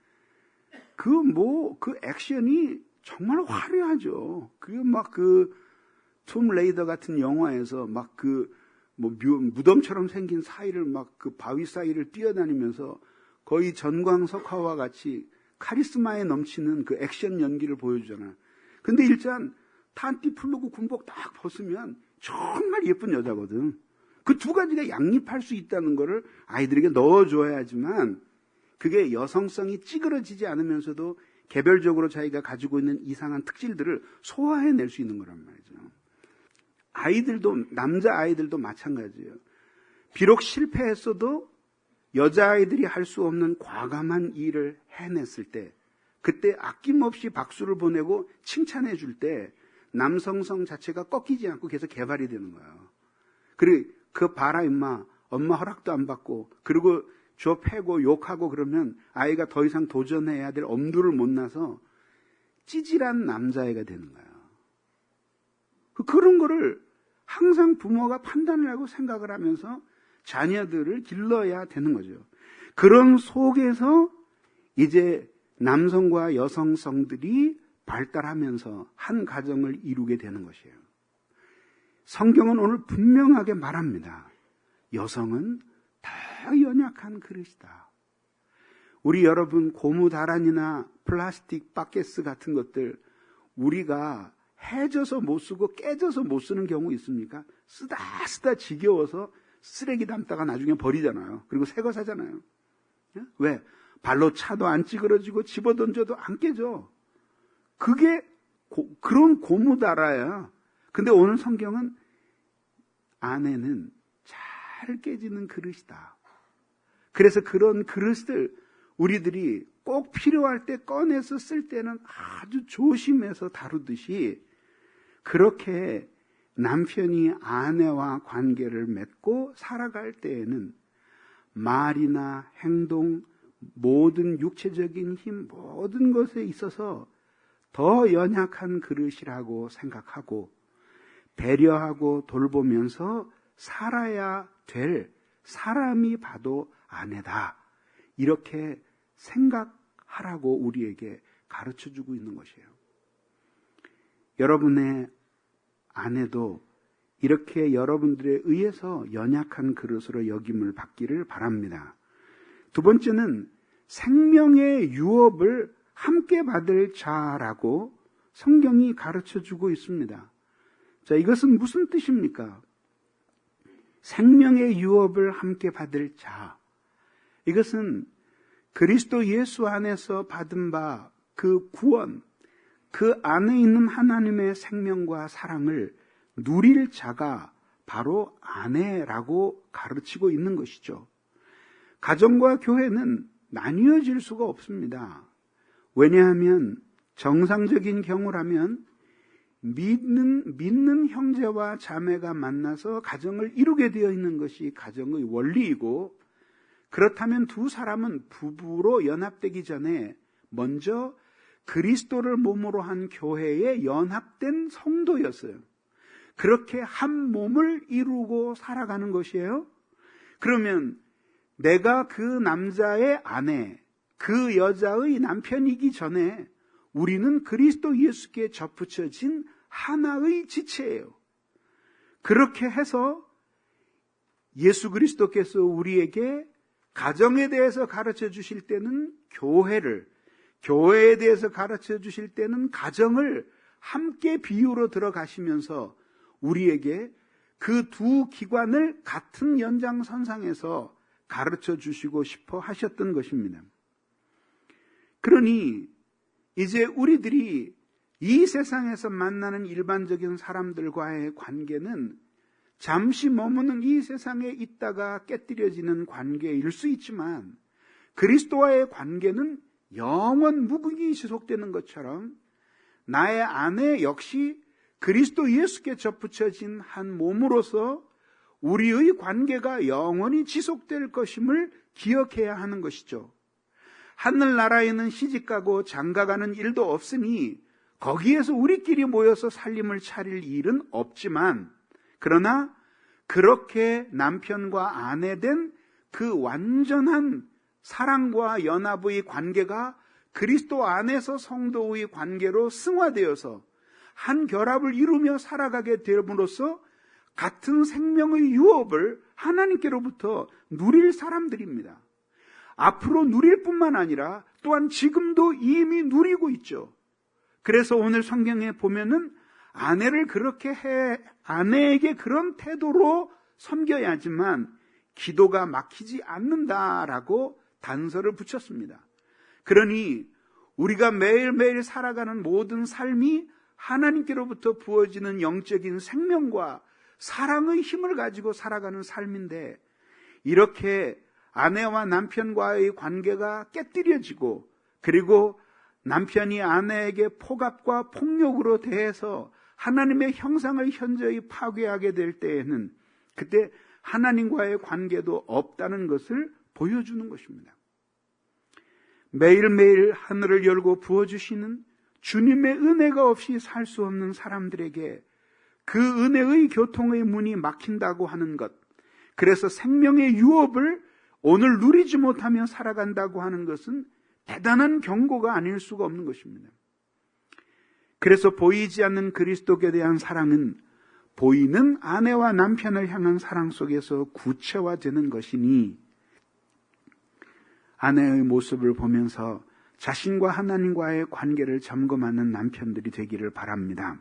그 액션이 정말 화려하죠. 톰 레이더 같은 영화에서 무덤처럼 생긴 사이를 바위 사이를 뛰어다니면서 거의 전광석화와 같이 카리스마에 넘치는 그 액션 연기를 보여주잖아요. 근데 일단 탄띠 풀르고 군복 딱 벗으면 정말 예쁜 여자거든. 그 두 가지가 양립할 수 있다는 거를 아이들에게 넣어줘야지만 그게 여성성이 찌그러지지 않으면서도 개별적으로 자기가 가지고 있는 이상한 특질들을 소화해낼 수 있는 거란 말이죠. 아이들도, 남자아이들도 마찬가지예요. 비록 실패했어도 여자아이들이 할 수 없는 과감한 일을 해냈을 때, 그때 아낌없이 박수를 보내고 칭찬해 줄 때 남성성 자체가 꺾이지 않고 계속 개발이 되는 거예요. 그리고 그 봐라 임마, 엄마 허락도 안 받고 그리고 줘 패고 욕하고 그러면 아이가 더 이상 도전해야 될 엄두를 못 나서 찌질한 남자애가 되는 거예요. 그런 거를 항상 부모가 판단을 하고 생각을 하면서 자녀들을 길러야 되는 거죠. 그런 속에서 이제 남성과 여성성들이 발달하면서 한 가정을 이루게 되는 것이에요. 성경은 오늘 분명하게 말합니다. 여성은 더 연약한 그릇이다. 우리 여러분 고무다란이나 플라스틱 바켓스 같은 것들 우리가 해져서 못 쓰고 깨져서 못 쓰는 경우 있습니까? 쓰다 지겨워서 쓰레기 담다가 나중에 버리잖아요. 그리고 새 거 사잖아요. 왜? 발로 차도 안 찌그러지고 집어던져도 안 깨져. 그게 그런 고무다라야. 근데 오늘 성경은 아내는 잘 깨지는 그릇이다. 그래서 그런 그릇을 우리들이 꼭 필요할 때 꺼내서 쓸 때는 아주 조심해서 다루듯이 그렇게 남편이 아내와 관계를 맺고 살아갈 때에는 말이나 행동, 모든 육체적인 힘, 모든 것에 있어서 더 연약한 그릇이라고 생각하고 배려하고 돌보면서 살아야 될 사람이 바로 아내다. 이렇게 생각하라고 우리에게 가르쳐주고 있는 것이에요. 여러분의 아내도 이렇게 여러분들에 의해서 연약한 그릇으로 여김을 받기를 바랍니다. 두 번째는 생명의 유업을 함께 받을 자라고 성경이 가르쳐주고 있습니다. 자, 이것은 무슨 뜻입니까? 생명의 유업을 함께 받을 자. 이것은 그리스도 예수 안에서 받은 바 그 구원, 그 안에 있는 하나님의 생명과 사랑을 누릴 자가 바로 아내라고 가르치고 있는 것이죠. 가정과 교회는 나뉘어질 수가 없습니다. 왜냐하면 정상적인 경우라면 믿는 형제와 자매가 만나서 가정을 이루게 되어 있는 것이 가정의 원리이고, 그렇다면 두 사람은 부부로 연합되기 전에 먼저 그리스도를 몸으로 한 교회에 연합된 성도였어요. 그렇게 한 몸을 이루고 살아가는 것이에요. 그러면 내가 그 남자의 아내, 그 여자의 남편이기 전에 우리는 그리스도 예수께 접붙여진 하나의 지체예요. 그렇게 해서 예수 그리스도께서 우리에게 가정에 대해서 가르쳐 주실 때는 교회를, 교회에 대해서 가르쳐 주실 때는 가정을 함께 비유로 들어가시면서 우리에게 그 두 기관을 같은 연장선상에서 가르쳐 주시고 싶어 하셨던 것입니다. 그러니 이제 우리들이 이 세상에서 만나는 일반적인 사람들과의 관계는 잠시 머무는 이 세상에 있다가 깨뜨려지는 관계일 수 있지만 그리스도와의 관계는 영원 무궁히 지속되는 것처럼 나의 아내 역시 그리스도 예수께 접붙여진 한 몸으로서 우리의 관계가 영원히 지속될 것임을 기억해야 하는 것이죠. 하늘나라에는 시집가고 장가가는 일도 없으니 거기에서 우리끼리 모여서 살림을 차릴 일은 없지만, 그러나 그렇게 남편과 아내 된 그 완전한 사랑과 연합의 관계가 그리스도 안에서 성도의 관계로 승화되어서 한 결합을 이루며 살아가게 됨으로써 같은 생명의 유업을 하나님께로부터 누릴 사람들입니다. 앞으로 누릴 뿐만 아니라 또한 지금도 이미 누리고 있죠. 그래서 오늘 성경에 보면은 아내에게 그런 태도로 섬겨야지만 기도가 막히지 않는다라고 단서를 붙였습니다. 그러니 우리가 매일매일 살아가는 모든 삶이 하나님께로부터 부어지는 영적인 생명과 사랑의 힘을 가지고 살아가는 삶인데, 이렇게 아내와 남편과의 관계가 깨뜨려지고, 그리고 남편이 아내에게 폭압과 폭력으로 대해서 하나님의 형상을 현저히 파괴하게 될 때에는 그때 하나님과의 관계도 없다는 것을 보여주는 것입니다. 매일매일 하늘을 열고 부어주시는 주님의 은혜가 없이 살 수 없는 사람들에게 그 은혜의 교통의 문이 막힌다고 하는 것, 그래서 생명의 유업을 오늘 누리지 못하며 살아간다고 하는 것은 대단한 경고가 아닐 수가 없는 것입니다. 그래서 보이지 않는 그리스도께 대한 사랑은 보이는 아내와 남편을 향한 사랑 속에서 구체화되는 것이니, 아내의 모습을 보면서 자신과 하나님과의 관계를 점검하는 남편들이 되기를 바랍니다.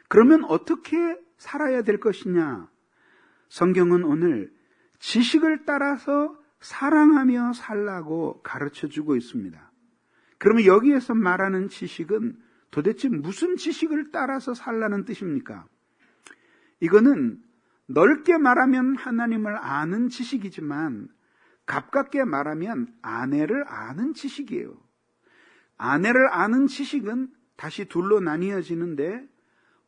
그러면 어떻게 살아야 될 것이냐? 성경은 오늘 지식을 따라서 사랑하며 살라고 가르쳐주고 있습니다. 그러면 여기에서 말하는 지식은 도대체 무슨 지식을 따라서 살라는 뜻입니까? 이거는 넓게 말하면 하나님을 아는 지식이지만 가깝게 말하면 아내를 아는 지식이에요. 아내를 아는 지식은 다시 둘로 나뉘어지는데,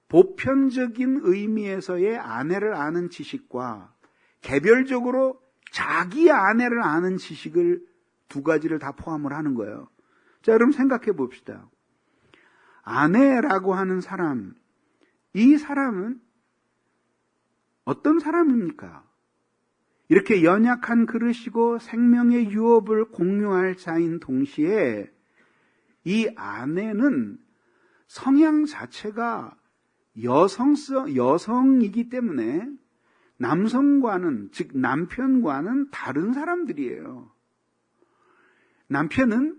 보편적인 의미에서의 아내를 아는 지식과 개별적으로 자기 아내를 아는 지식을 두 가지를 다 포함을 하는 거예요. 자, 여러분 생각해 봅시다. 아내라고 하는 사람, 이 사람은 어떤 사람입니까? 이렇게 연약한 그릇이고 생명의 유업을 공유할 자인 동시에 이 아내는 성향 자체가 여성이기 때문에 남성과는, 즉 남편과는 다른 사람들이에요. 남편은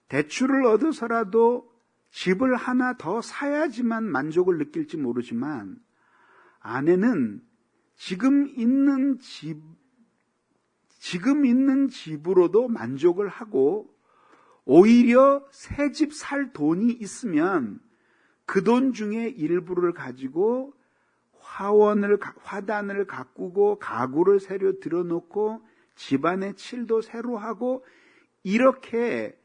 대출을 얻어서라도 집을 하나 더 사야지만 만족을 느낄지 모르지만, 아내는 지금 있는 집으로도 만족을 하고, 오히려 새 집 살 돈이 있으면 그 돈 중에 일부를 가지고 화단을 가꾸고 가구를 새로 들어놓고 집안의 칠도 새로 하고, 이렇게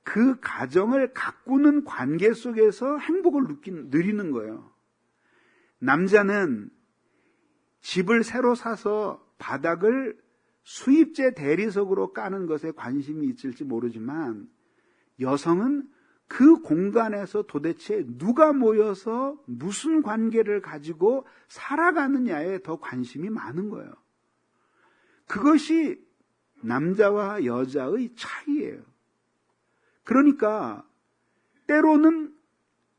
그 가정을 가꾸는 관계 속에서 행복을 누리는 거예요. 남자는 집을 새로 사서 바닥을 수입제 대리석으로 까는 것에 관심이 있을지 모르지만, 여성은 그 공간에서 도대체 누가 모여서 무슨 관계를 가지고 살아가느냐에 더 관심이 많은 거예요. 그것이 남자와 여자의 차이예요. 그러니까 때로는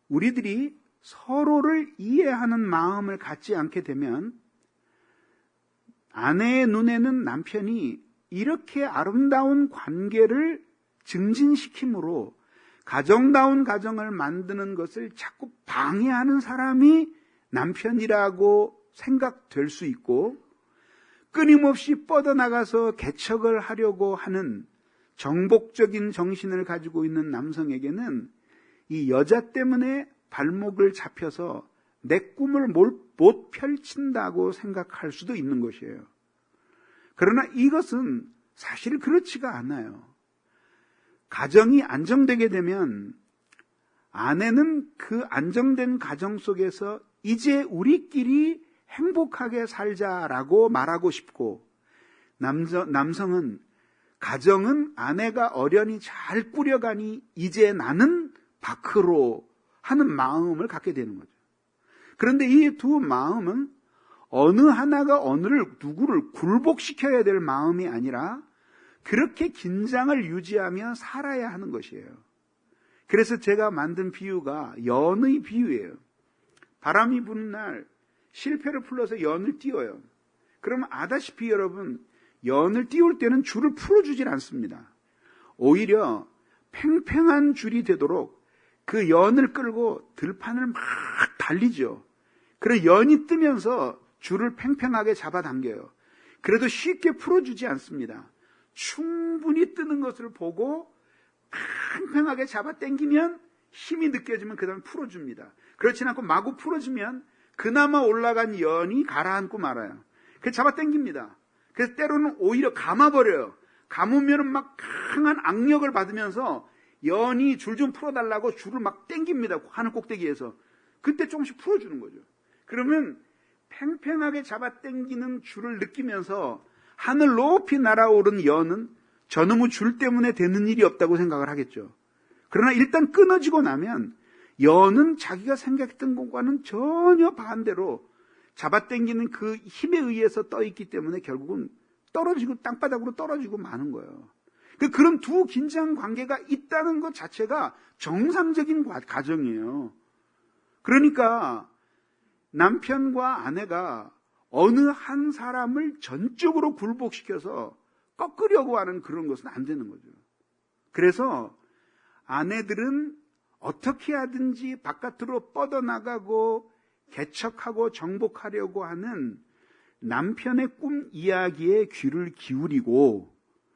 우리들이 서로를 이해하는 마음을 갖지 않게 되면 아내의 눈에는 남편이 이렇게 아름다운 관계를 증진시킴으로 가정다운 가정을 만드는 것을 자꾸 방해하는 사람이 남편이라고 생각될 수 있고, 끊임없이 뻗어나가서 개척을 하려고 하는 정복적인 정신을 가지고 있는 남성에게는 이 여자 때문에 발목을 잡혀서 내 꿈을 못 펼친다고 생각할 수도 있는 것이에요. 그러나 이것은 사실 그렇지가 않아요. 가정이 안정되게 되면 아내는 그 안정된 가정 속에서 이제 우리끼리 행복하게 살자라고 말하고 싶고, 남성은 가정은 아내가 어련히 잘 꾸려가니 이제 나는 밖으로 하는 마음을 갖게 되는 거죠. 그런데 이 두 마음은 어느 하나가 누구를 굴복시켜야 될 마음이 아니라 그렇게 긴장을 유지하며 살아야 하는 것이에요. 그래서 제가 만든 비유가 연의 비유예요. 바람이 부는 날 실패를 풀러서 연을 띄워요. 그러면 아다시피 여러분, 연을 띄울 때는 줄을 풀어주질 않습니다. 오히려 팽팽한 줄이 되도록 그 연을 끌고 들판을 막 달리죠. 그래서 연이 뜨면서 줄을 팽팽하게 잡아당겨요. 그래도 쉽게 풀어주지 않습니다. 충분히 뜨는 것을 보고 팽팽하게 잡아당기면 힘이 느껴지면 그 다음에 풀어줍니다. 그렇지 않고 마구 풀어주면 그나마 올라간 연이 가라앉고 말아요. 그래서 잡아당깁니다. 그래서 때로는 오히려 감아버려요. 감으면 막 강한 악력을 받으면서 연이 줄 좀 풀어달라고 줄을 막 당깁니다. 하늘 꼭대기에서. 그때 조금씩 풀어주는 거죠. 그러면 팽팽하게 잡아당기는 줄을 느끼면서 하늘 높이 날아오른 연은 저놈의 줄 때문에 되는 일이 없다고 생각을 하겠죠. 그러나 일단 끊어지고 나면 연은 자기가 생각했던 것과는 전혀 반대로 잡아당기는 그 힘에 의해서 떠있기 때문에 결국은 떨어지고 땅바닥으로 떨어지고 마는 거예요. 그런 두 긴장 관계가 있다는 것 자체가 정상적인 가정이에요. 그러니까 남편과 아내가 어느 한 사람을 전적으로 굴복시켜서 꺾으려고 하는 그런 것은 안 되는 거죠. 그래서 아내들은 어떻게 하든지 바깥으로 뻗어나가고 개척하고 정복하려고 하는 남편의 꿈 이야기에 귀를 기울이고,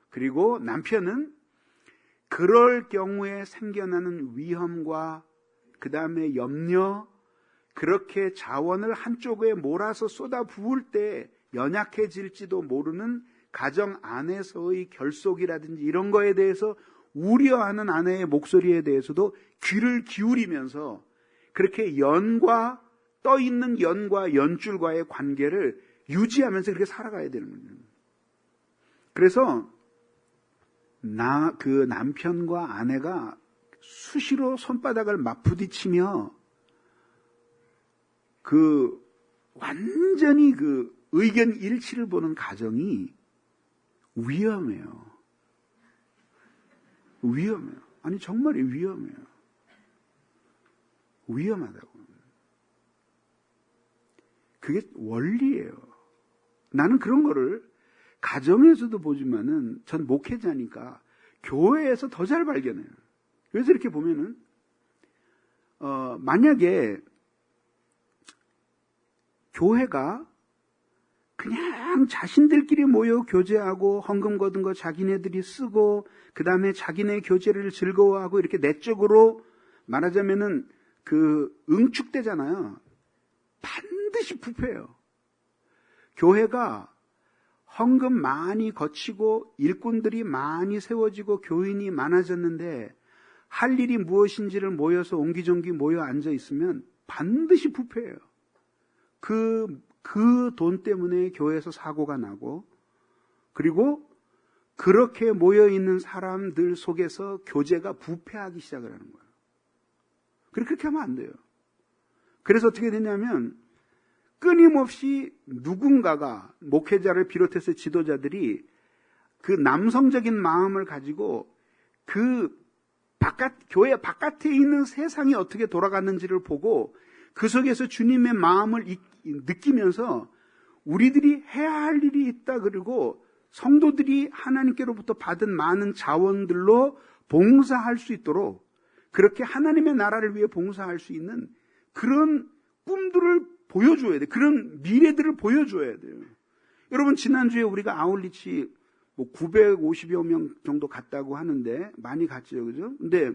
그리고 남편은 그럴 경우에 생겨나는 위험과 그 다음에 염려, 그렇게 자원을 한쪽에 몰아서 쏟아 부을 때 연약해질지도 모르는 가정 안에서의 결속이라든지 이런 거에 대해서 우려하는 아내의 목소리에 대해서도 귀를 기울이면서 그렇게 연과 떠있는 연과 연줄과의 관계를 유지하면서 그렇게 살아가야 되는 거예요. 그래서 그 남편과 아내가 수시로 손바닥을 맞부딪히며 완전히 의견 일치를 보는 가정이 위험해요. 위험해요. 아니 정말 위험해요. 위험하다고. 그게 원리예요. 나는 그런 거를 가정에서도 보지만은 전 목회자니까 교회에서 더 잘 발견해요. 그래서 이렇게 보면은 만약에 교회가 그냥 자신들끼리 모여 교제하고 헌금 거둔 거 자기네들이 쓰고 그 다음에 자기네 교제를 즐거워하고 이렇게 내적으로 말하자면은 응축되잖아요. 반드시 부패해요. 교회가 헌금 많이 거치고 일꾼들이 많이 세워지고 교인이 많아졌는데 할 일이 무엇인지를 모여서 옹기종기 모여 앉아 있으면 반드시 부패해요. 그 돈 때문에 교회에서 사고가 나고, 그리고 그렇게 모여있는 사람들 속에서 교제가 부패하기 시작을 하는 거예요. 그렇게 하면 안 돼요. 그래서 어떻게 되냐면 끊임없이 누군가가 목회자를 비롯해서 지도자들이 그 남성적인 마음을 가지고 교회 바깥에 있는 세상이 어떻게 돌아갔는지를 보고 그 속에서 주님의 마음을 느끼면서 우리들이 해야 할 일이 있다, 그리고 성도들이 하나님께로부터 받은 많은 자원들로 봉사할 수 있도록, 그렇게 하나님의 나라를 위해 봉사할 수 있는 그런 꿈들을 보여줘야 돼. 그런 미래들을 보여줘야 돼요. 여러분, 지난주에 우리가 아울리치 950여 명 정도 갔다고 하는데, 많이 갔죠, 그죠? 근데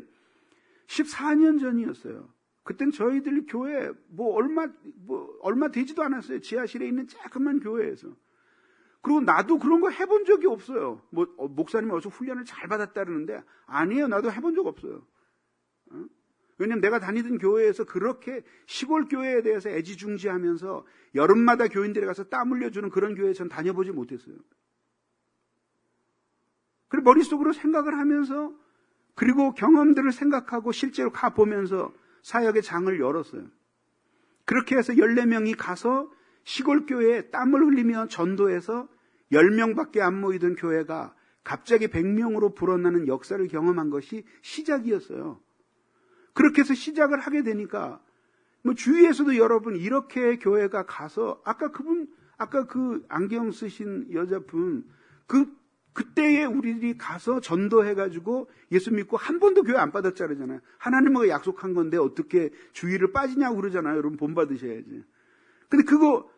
14년 전이었어요. 그땐 저희들 교회 얼마 되지도 않았어요. 지하실에 있는 조그만 교회에서. 그리고 나도 그런 거 해본 적이 없어요. 목사님이 어서 훈련을 잘 받았다 그러는데, 아니에요. 나도 해본 적 없어요. 왜냐면 내가 다니던 교회에서 그렇게 시골 교회에 대해서 애지중지하면서 여름마다 교인들이 가서 땀 흘려주는 그런 교회에 전 다녀보지 못했어요. 그리고 머릿속으로 생각을 하면서, 그리고 경험들을 생각하고 실제로 가보면서 사역의 장을 열었어요. 그렇게 해서 14명이 가서 시골 교회에 땀을 흘리며 전도해서 10명밖에 안 모이던 교회가 갑자기 100명으로 불어나는 역사를 경험한 것이 시작이었어요. 그렇게 해서 시작을 하게 되니까 주위에서도 여러분 이렇게 교회가 가서 아까 그 안경 쓰신 여자분 그때에 우리들이 가서 전도해가지고 예수 믿고 한 번도 교회 안 받았잖아요. 하나님과 약속한 건데 어떻게 주의를 빠지냐고 그러잖아요. 여러분 본 받으셔야지. 근데 그거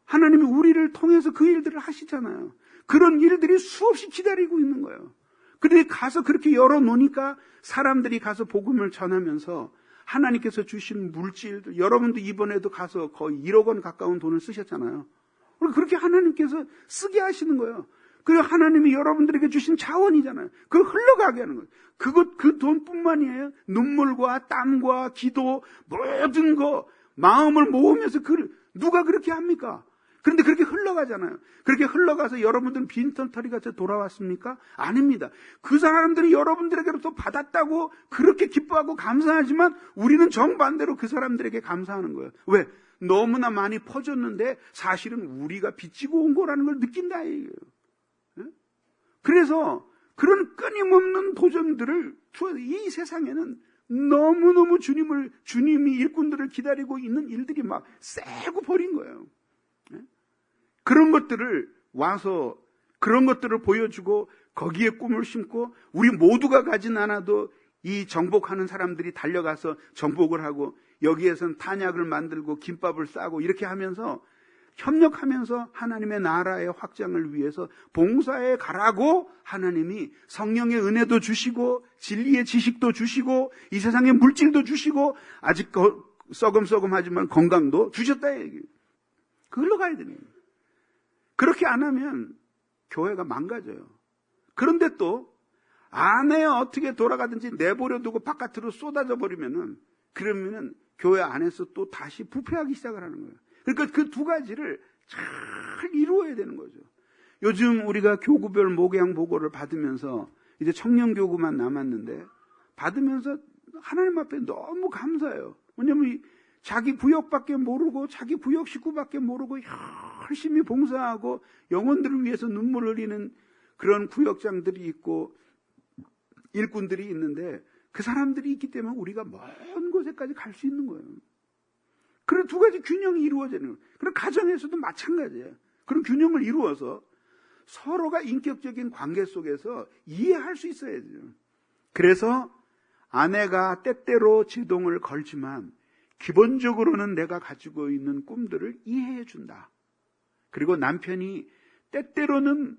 하나님이 우리를 통해서 그 일들을 하시잖아요. 그런 일들이 수없이 기다리고 있는 거예요. 그런데 가서 그렇게 열어놓으니까 사람들이 가서 복음을 전하면서 하나님께서 주신 물질도, 여러분도 이번에도 가서 거의 1억 원 가까운 돈을 쓰셨잖아요. 그렇게 하나님께서 쓰게 하시는 거예요. 그리고 하나님이 여러분들에게 주신 자원이잖아요. 그걸 흘러가게 하는 거예요. 그 돈뿐만이에요. 눈물과 땀과 기도, 모든 거, 마음을 모으면서 누가 그렇게 합니까? 그런데 그렇게 흘러가잖아요. 그렇게 흘러가서 여러분들은 빈털터리 같이 돌아왔습니까? 아닙니다. 그 사람들이 여러분들에게로부터 받았다고 그렇게 기뻐하고 감사하지만 우리는 정반대로 그 사람들에게 감사하는 거예요. 왜? 너무나 많이 퍼졌는데 사실은 우리가 빚지고 온 거라는 걸 느낀다 이거예요. 그래서 그런 끊임없는 도전들을 이 세상에는 너무너무 주님이 일꾼들을 기다리고 있는 일들이 막 세고 버린 거예요. 그런 것들을 와서 그런 것들을 보여주고 거기에 꿈을 심고 우리 모두가 가진 않아도 이 정복하는 사람들이 달려가서 정복을 하고 여기에선 탄약을 만들고 김밥을 싸고 이렇게 하면서 협력하면서 하나님의 나라의 확장을 위해서 봉사에 가라고 하나님이 성령의 은혜도 주시고 진리의 지식도 주시고 이 세상의 물질도 주시고 아직 썩음썩음하지만 건강도 주셨다 얘기예요. 그걸로 가야 되는 거예요. 그렇게 안 하면 교회가 망가져요. 그런데 또 안에 어떻게 돌아가든지 내버려 두고 바깥으로 쏟아져 버리면은 그러면은 교회 안에서 또 다시 부패하기 시작을 하는 거예요. 그러니까 그 두 가지를 잘 이루어야 되는 거죠. 요즘 우리가 교구별 목양 보고를 받으면서 이제 청년교구만 남았는데 받으면서 하나님 앞에 너무 감사해요. 왜냐하면 자기 구역밖에 모르고 자기 구역 식구밖에 모르고 열심히 봉사하고 영혼들을 위해서 눈물 흘리는 그런 구역장들이 있고 일꾼들이 있는데 그 사람들이 있기 때문에 우리가 먼 곳에까지 갈 수 있는 거예요. 그런 두 가지 균형이 이루어지는 거예요. 그런 가정에서도 마찬가지예요. 그런 균형을 이루어서 서로가 인격적인 관계 속에서 이해할 수 있어야 돼요. 그래서 아내가 때때로 제동을 걸지만 기본적으로는 내가 가지고 있는 꿈들을 이해해 준다. 그리고 남편이 때때로는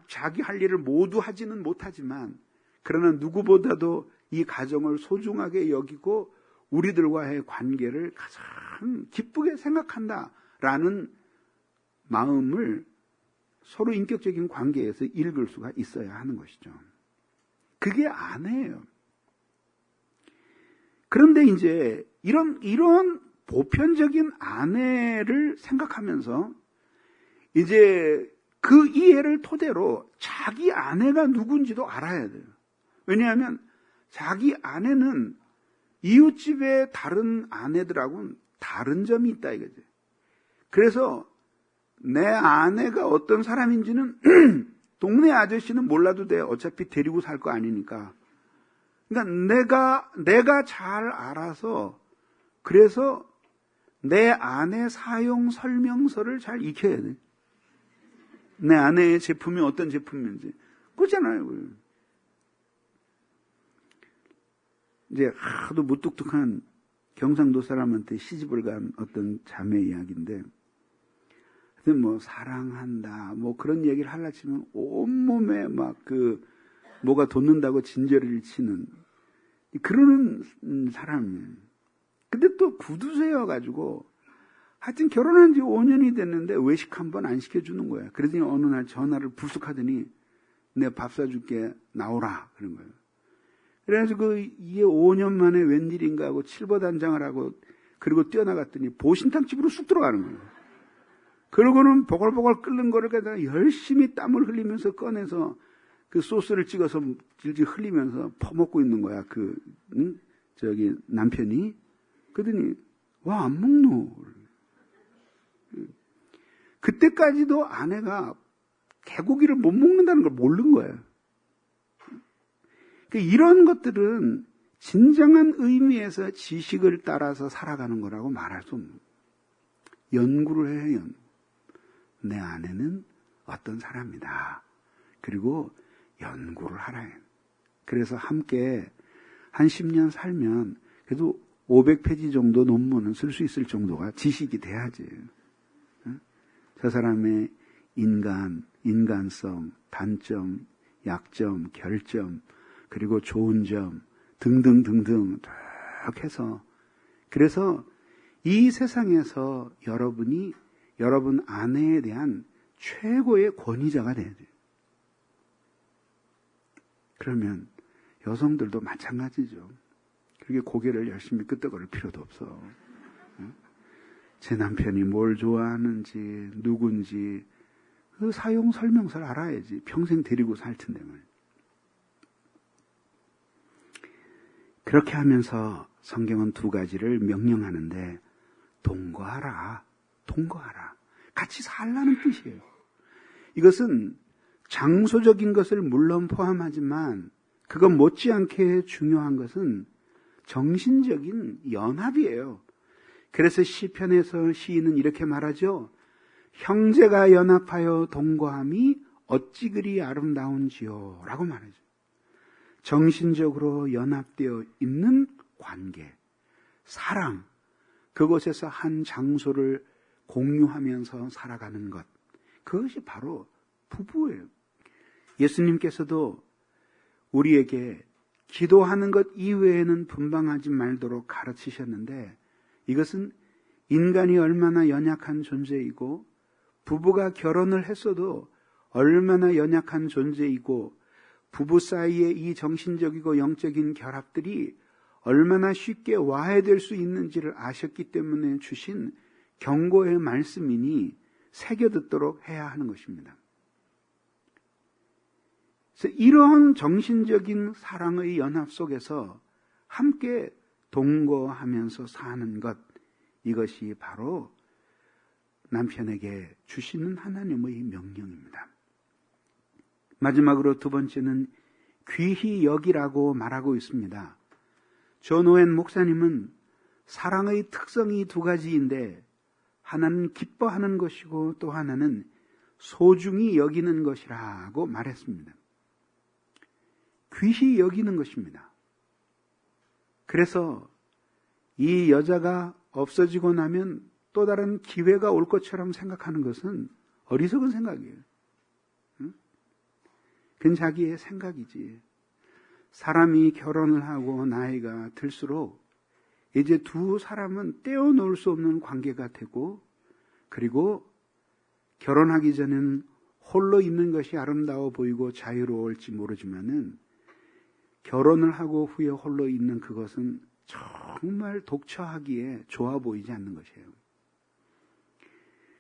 자기 할 일을 모두 하지는 못하지만 그러나 누구보다도 이 가정을 소중하게 여기고 우리들과의 관계를 가장 기쁘게 생각한다라는 마음을 서로 인격적인 관계에서 읽을 수가 있어야 하는 것이죠. 그게 아내예요. 그런데 이제 이런 보편적인 아내를 생각하면서 이제 그 이해를 토대로 자기 아내가 누군지도 알아야 돼요. 왜냐하면 자기 아내는 이웃집의 다른 아내들하고는 다른 점이 있다 이거죠. 그래서 내 아내가 어떤 사람인지는 동네 아저씨는 몰라도 돼. 어차피 데리고 살 거 아니니까. 그러니까 내가 잘 알아서 그래서 내 아내 사용 설명서를 잘 익혀야 돼. 내 아내의 제품이 어떤 제품인지. 그렇잖아요. 이제 하도 무뚝뚝한 경상도 사람한테 시집을 간 어떤 자매 이야기인데, 뭐 사랑한다 뭐 그런 얘기를 하려 치면 온몸에 막 뭐가 돋는다고 진저리를 치는 그러는 사람이에요. 근데 또 구두쇠여가지고 하여튼 결혼한 지 5년이 됐는데 외식 한 번 안 시켜주는 거야. 그러더니 어느 날 전화를 불쑥 하더니 내가 밥 사줄게 나오라 그런 거예요. 그래가지고 이게 5년 만에 웬일인가 하고 칠보단장을 하고 그리고 뛰어나갔더니 보신탕집으로 쑥 들어가는 거예요. 그러고는 보글보글 끓는 거를 갖다가 열심히 땀을 흘리면서 꺼내서 그 소스를 찍어서 질질 흘리면서 퍼먹고 있는 거야. 저기 남편이. 그러더니 와, 안 먹노? 그때까지도 아내가 개고기를 못 먹는다는 걸 모르는 거예요. 이런 것들은 진정한 의미에서 지식을 따라서 살아가는 거라고 말할 수 없는 거예요. 연구를 해요. 내 아내는 어떤 사람이다. 그리고 연구를 하라 해요. 그래서 함께 한 10년 살면 그래도 500페이지 정도 논문은 쓸 수 있을 정도가 지식이 돼야지. 저 사람의 인간성, 단점, 약점, 결점, 그리고 좋은 점 등등등등 쭉 해서 그래서 이 세상에서 여러분이 여러분 아내에 대한 최고의 권위자가 돼야 돼요. 그러면 여성들도 마찬가지죠. 그렇게 고개를 열심히 끄덕거릴 필요도 없어. 제 남편이 뭘 좋아하는지 누군지 그 사용 설명서를 알아야지. 평생 데리고 살 텐데 말이야. 그렇게 하면서 성경은 두 가지를 명령하는데 동거하라. 같이 살라는 뜻이에요. 이것은 장소적인 것을 물론 포함하지만 그건 못지않게 중요한 것은 정신적인 연합이에요. 그래서 시편에서 시인은 이렇게 말하죠. 형제가 연합하여 동거함이 어찌 그리 아름다운지요 라고 말하죠. 정신적으로 연합되어 있는 관계, 사랑, 그곳에서 한 장소를 공유하면서 살아가는 것, 그것이 바로 부부예요. 예수님께서도 우리에게 기도하는 것 이외에는 분방하지 말도록 가르치셨는데 이것은 인간이 얼마나 연약한 존재이고 부부가 결혼을 했어도 얼마나 연약한 존재이고 부부 사이의 이 정신적이고 영적인 결합들이 얼마나 쉽게 와해될 수 있는지를 아셨기 때문에 주신 경고의 말씀이니 새겨듣도록 해야 하는 것입니다. 그래서 이러한 정신적인 사랑의 연합 속에서 함께 동거하면서 사는 것, 이것이 바로 남편에게 주시는 하나님의 명령입니다. 마지막으로 두 번째는 귀히 여기라고 말하고 있습니다. 존 오웬 목사님은 사랑의 특성이 두 가지인데 하나는 기뻐하는 것이고 또 하나는 소중히 여기는 것이라고 말했습니다. 귀히 여기는 것입니다. 그래서 이 여자가 없어지고 나면 또 다른 기회가 올 것처럼 생각하는 것은 어리석은 생각이에요. 그건 자기의 생각이지. 사람이 결혼을 하고 나이가 들수록 이제 두 사람은 떼어놓을 수 없는 관계가 되고 그리고 결혼하기 전에는 홀로 있는 것이 아름다워 보이고 자유로울지 모르지만은 결혼을 하고 후에 홀로 있는 그것은 정말 독처하기에 좋아 보이지 않는 것이에요.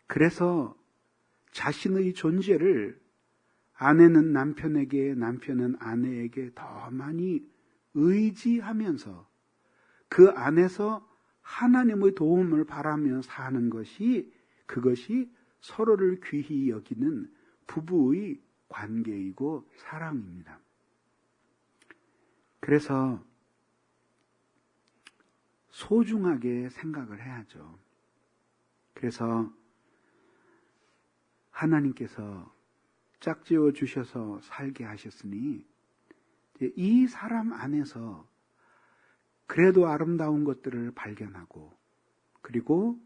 그래서 자신의 존재를 아내는 남편에게, 남편은 아내에게 더 많이 의지하면서 그 안에서 하나님의 도움을 바라며 사는 것이 그것이 서로를 귀히 여기는 부부의 관계이고 사랑입니다. 그래서 소중하게 생각을 해야죠. 그래서 하나님께서 짝지어 주셔서 살게 하셨으니 이 사람 안에서 그래도 아름다운 것들을 발견하고 그리고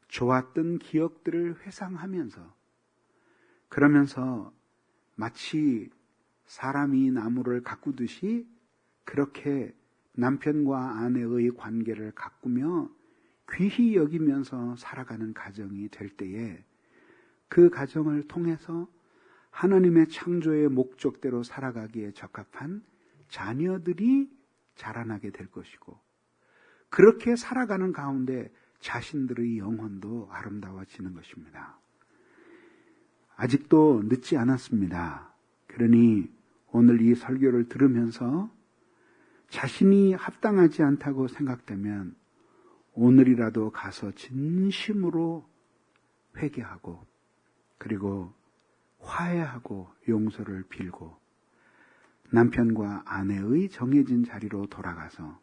좋았던 기억들을 회상하면서 그러면서 마치 사람이 나무를 가꾸듯이 그렇게 남편과 아내의 관계를 가꾸며 귀히 여기면서 살아가는 가정이 될 때에 그 가정을 통해서 하나님의 창조의 목적대로 살아가기에 적합한 자녀들이 자라나게 될 것이고 그렇게 살아가는 가운데 자신들의 영혼도 아름다워지는 것입니다. 아직도 늦지 않았습니다. 그러니 오늘 이 설교를 들으면서 자신이 합당하지 않다고 생각되면 오늘이라도 가서 진심으로 회개하고 그리고 화해하고 용서를 빌고 남편과 아내의 정해진 자리로 돌아가서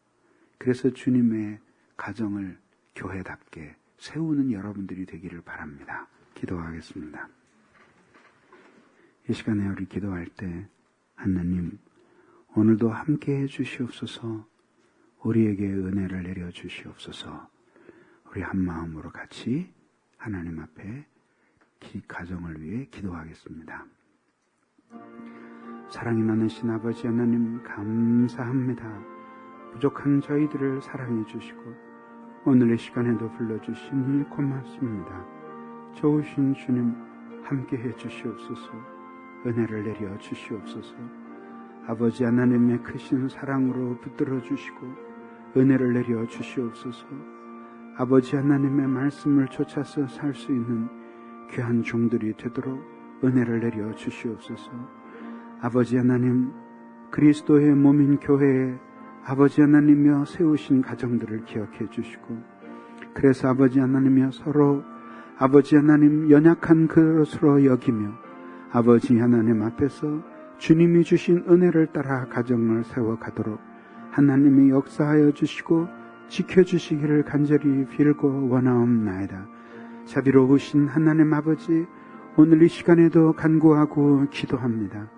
그래서 주님의 가정을 교회답게 세우는 여러분들이 되기를 바랍니다. 기도하겠습니다. 이 시간에 우리 기도할 때 하나님 오늘도 함께해 주시옵소서. 우리에게 은혜를 내려 주시옵소서. 우리 한 마음으로 같이 하나님 앞에 가정을 위해 기도하겠습니다. 사랑이 많으신 아버지 하나님 감사합니다. 부족한 저희들을 사랑해 주시고 오늘의 시간에도 불러주시니 고맙습니다. 좋으신 주님 함께해 주시옵소서. 은혜를 내려 주시옵소서. 아버지 하나님의 크신 사랑으로 붙들어 주시고 은혜를 내려 주시옵소서. 아버지 하나님의 말씀을 쫓아서 살 수 있는 귀한 종들이 되도록 은혜를 내려 주시옵소서. 아버지 하나님 그리스도의 몸인 교회에 아버지 하나님이여 세우신 가정들을 기억해 주시고 그래서 아버지 하나님이여 서로 아버지 하나님 연약한 그릇으로 여기며 아버지 하나님 앞에서 주님이 주신 은혜를 따라 가정을 세워가도록 하나님이 역사하여 주시고 지켜주시기를 간절히 빌고 원하옵나이다. 자비로우신 하나님 아버지 오늘 이 시간에도 간구하고 기도합니다.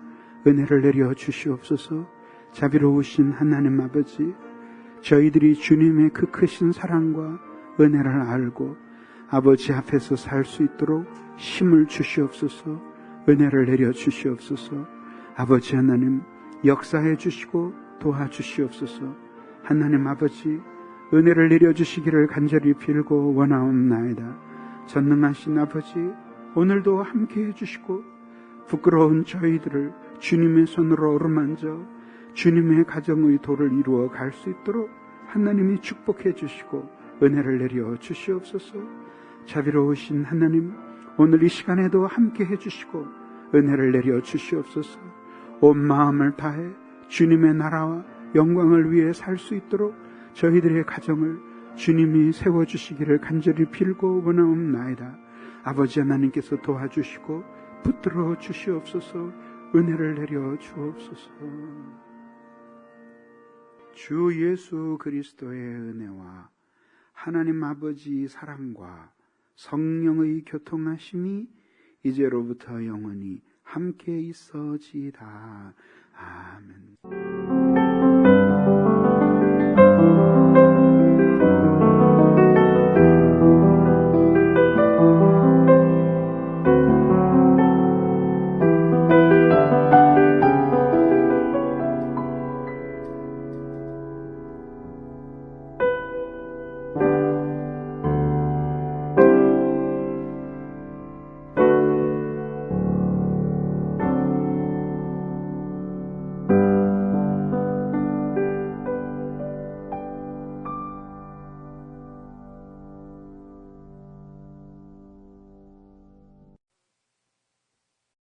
은혜를 내려 주시옵소서. 자비로우신 하나님 아버지 저희들이 주님의 그 크신 사랑과 은혜를 알고 아버지 앞에서 살 수 있도록 힘을 주시옵소서. 은혜를 내려 주시옵소서. 아버지 하나님 역사해 주시고 도와주시옵소서. 하나님 아버지 은혜를 내려주시기를 간절히 빌고 원하옵나이다. 전능하신 아버지 오늘도 함께해 주시고 부끄러운 저희들을 주님의 손으로 어루만져 주님의 가정의 도를 이루어 갈 수 있도록 하나님이 축복해 주시고 은혜를 내려 주시옵소서. 자비로우신 하나님 오늘 이 시간에도 함께해 주시고 은혜를 내려 주시옵소서. 온 마음을 다해 주님의 나라와 영광을 위해 살 수 있도록 저희들의 가정을 주님이 세워주시기를 간절히 빌고 원하옵나이다. 아버지 하나님께서 도와주시고 붙들어 주시옵소서. 은혜를 내려 주옵소서. 주 예수 그리스도의 은혜와 하나님 아버지 사랑과 성령의 교통하심이 이제로부터 영원히 함께 있어지이다. 아멘.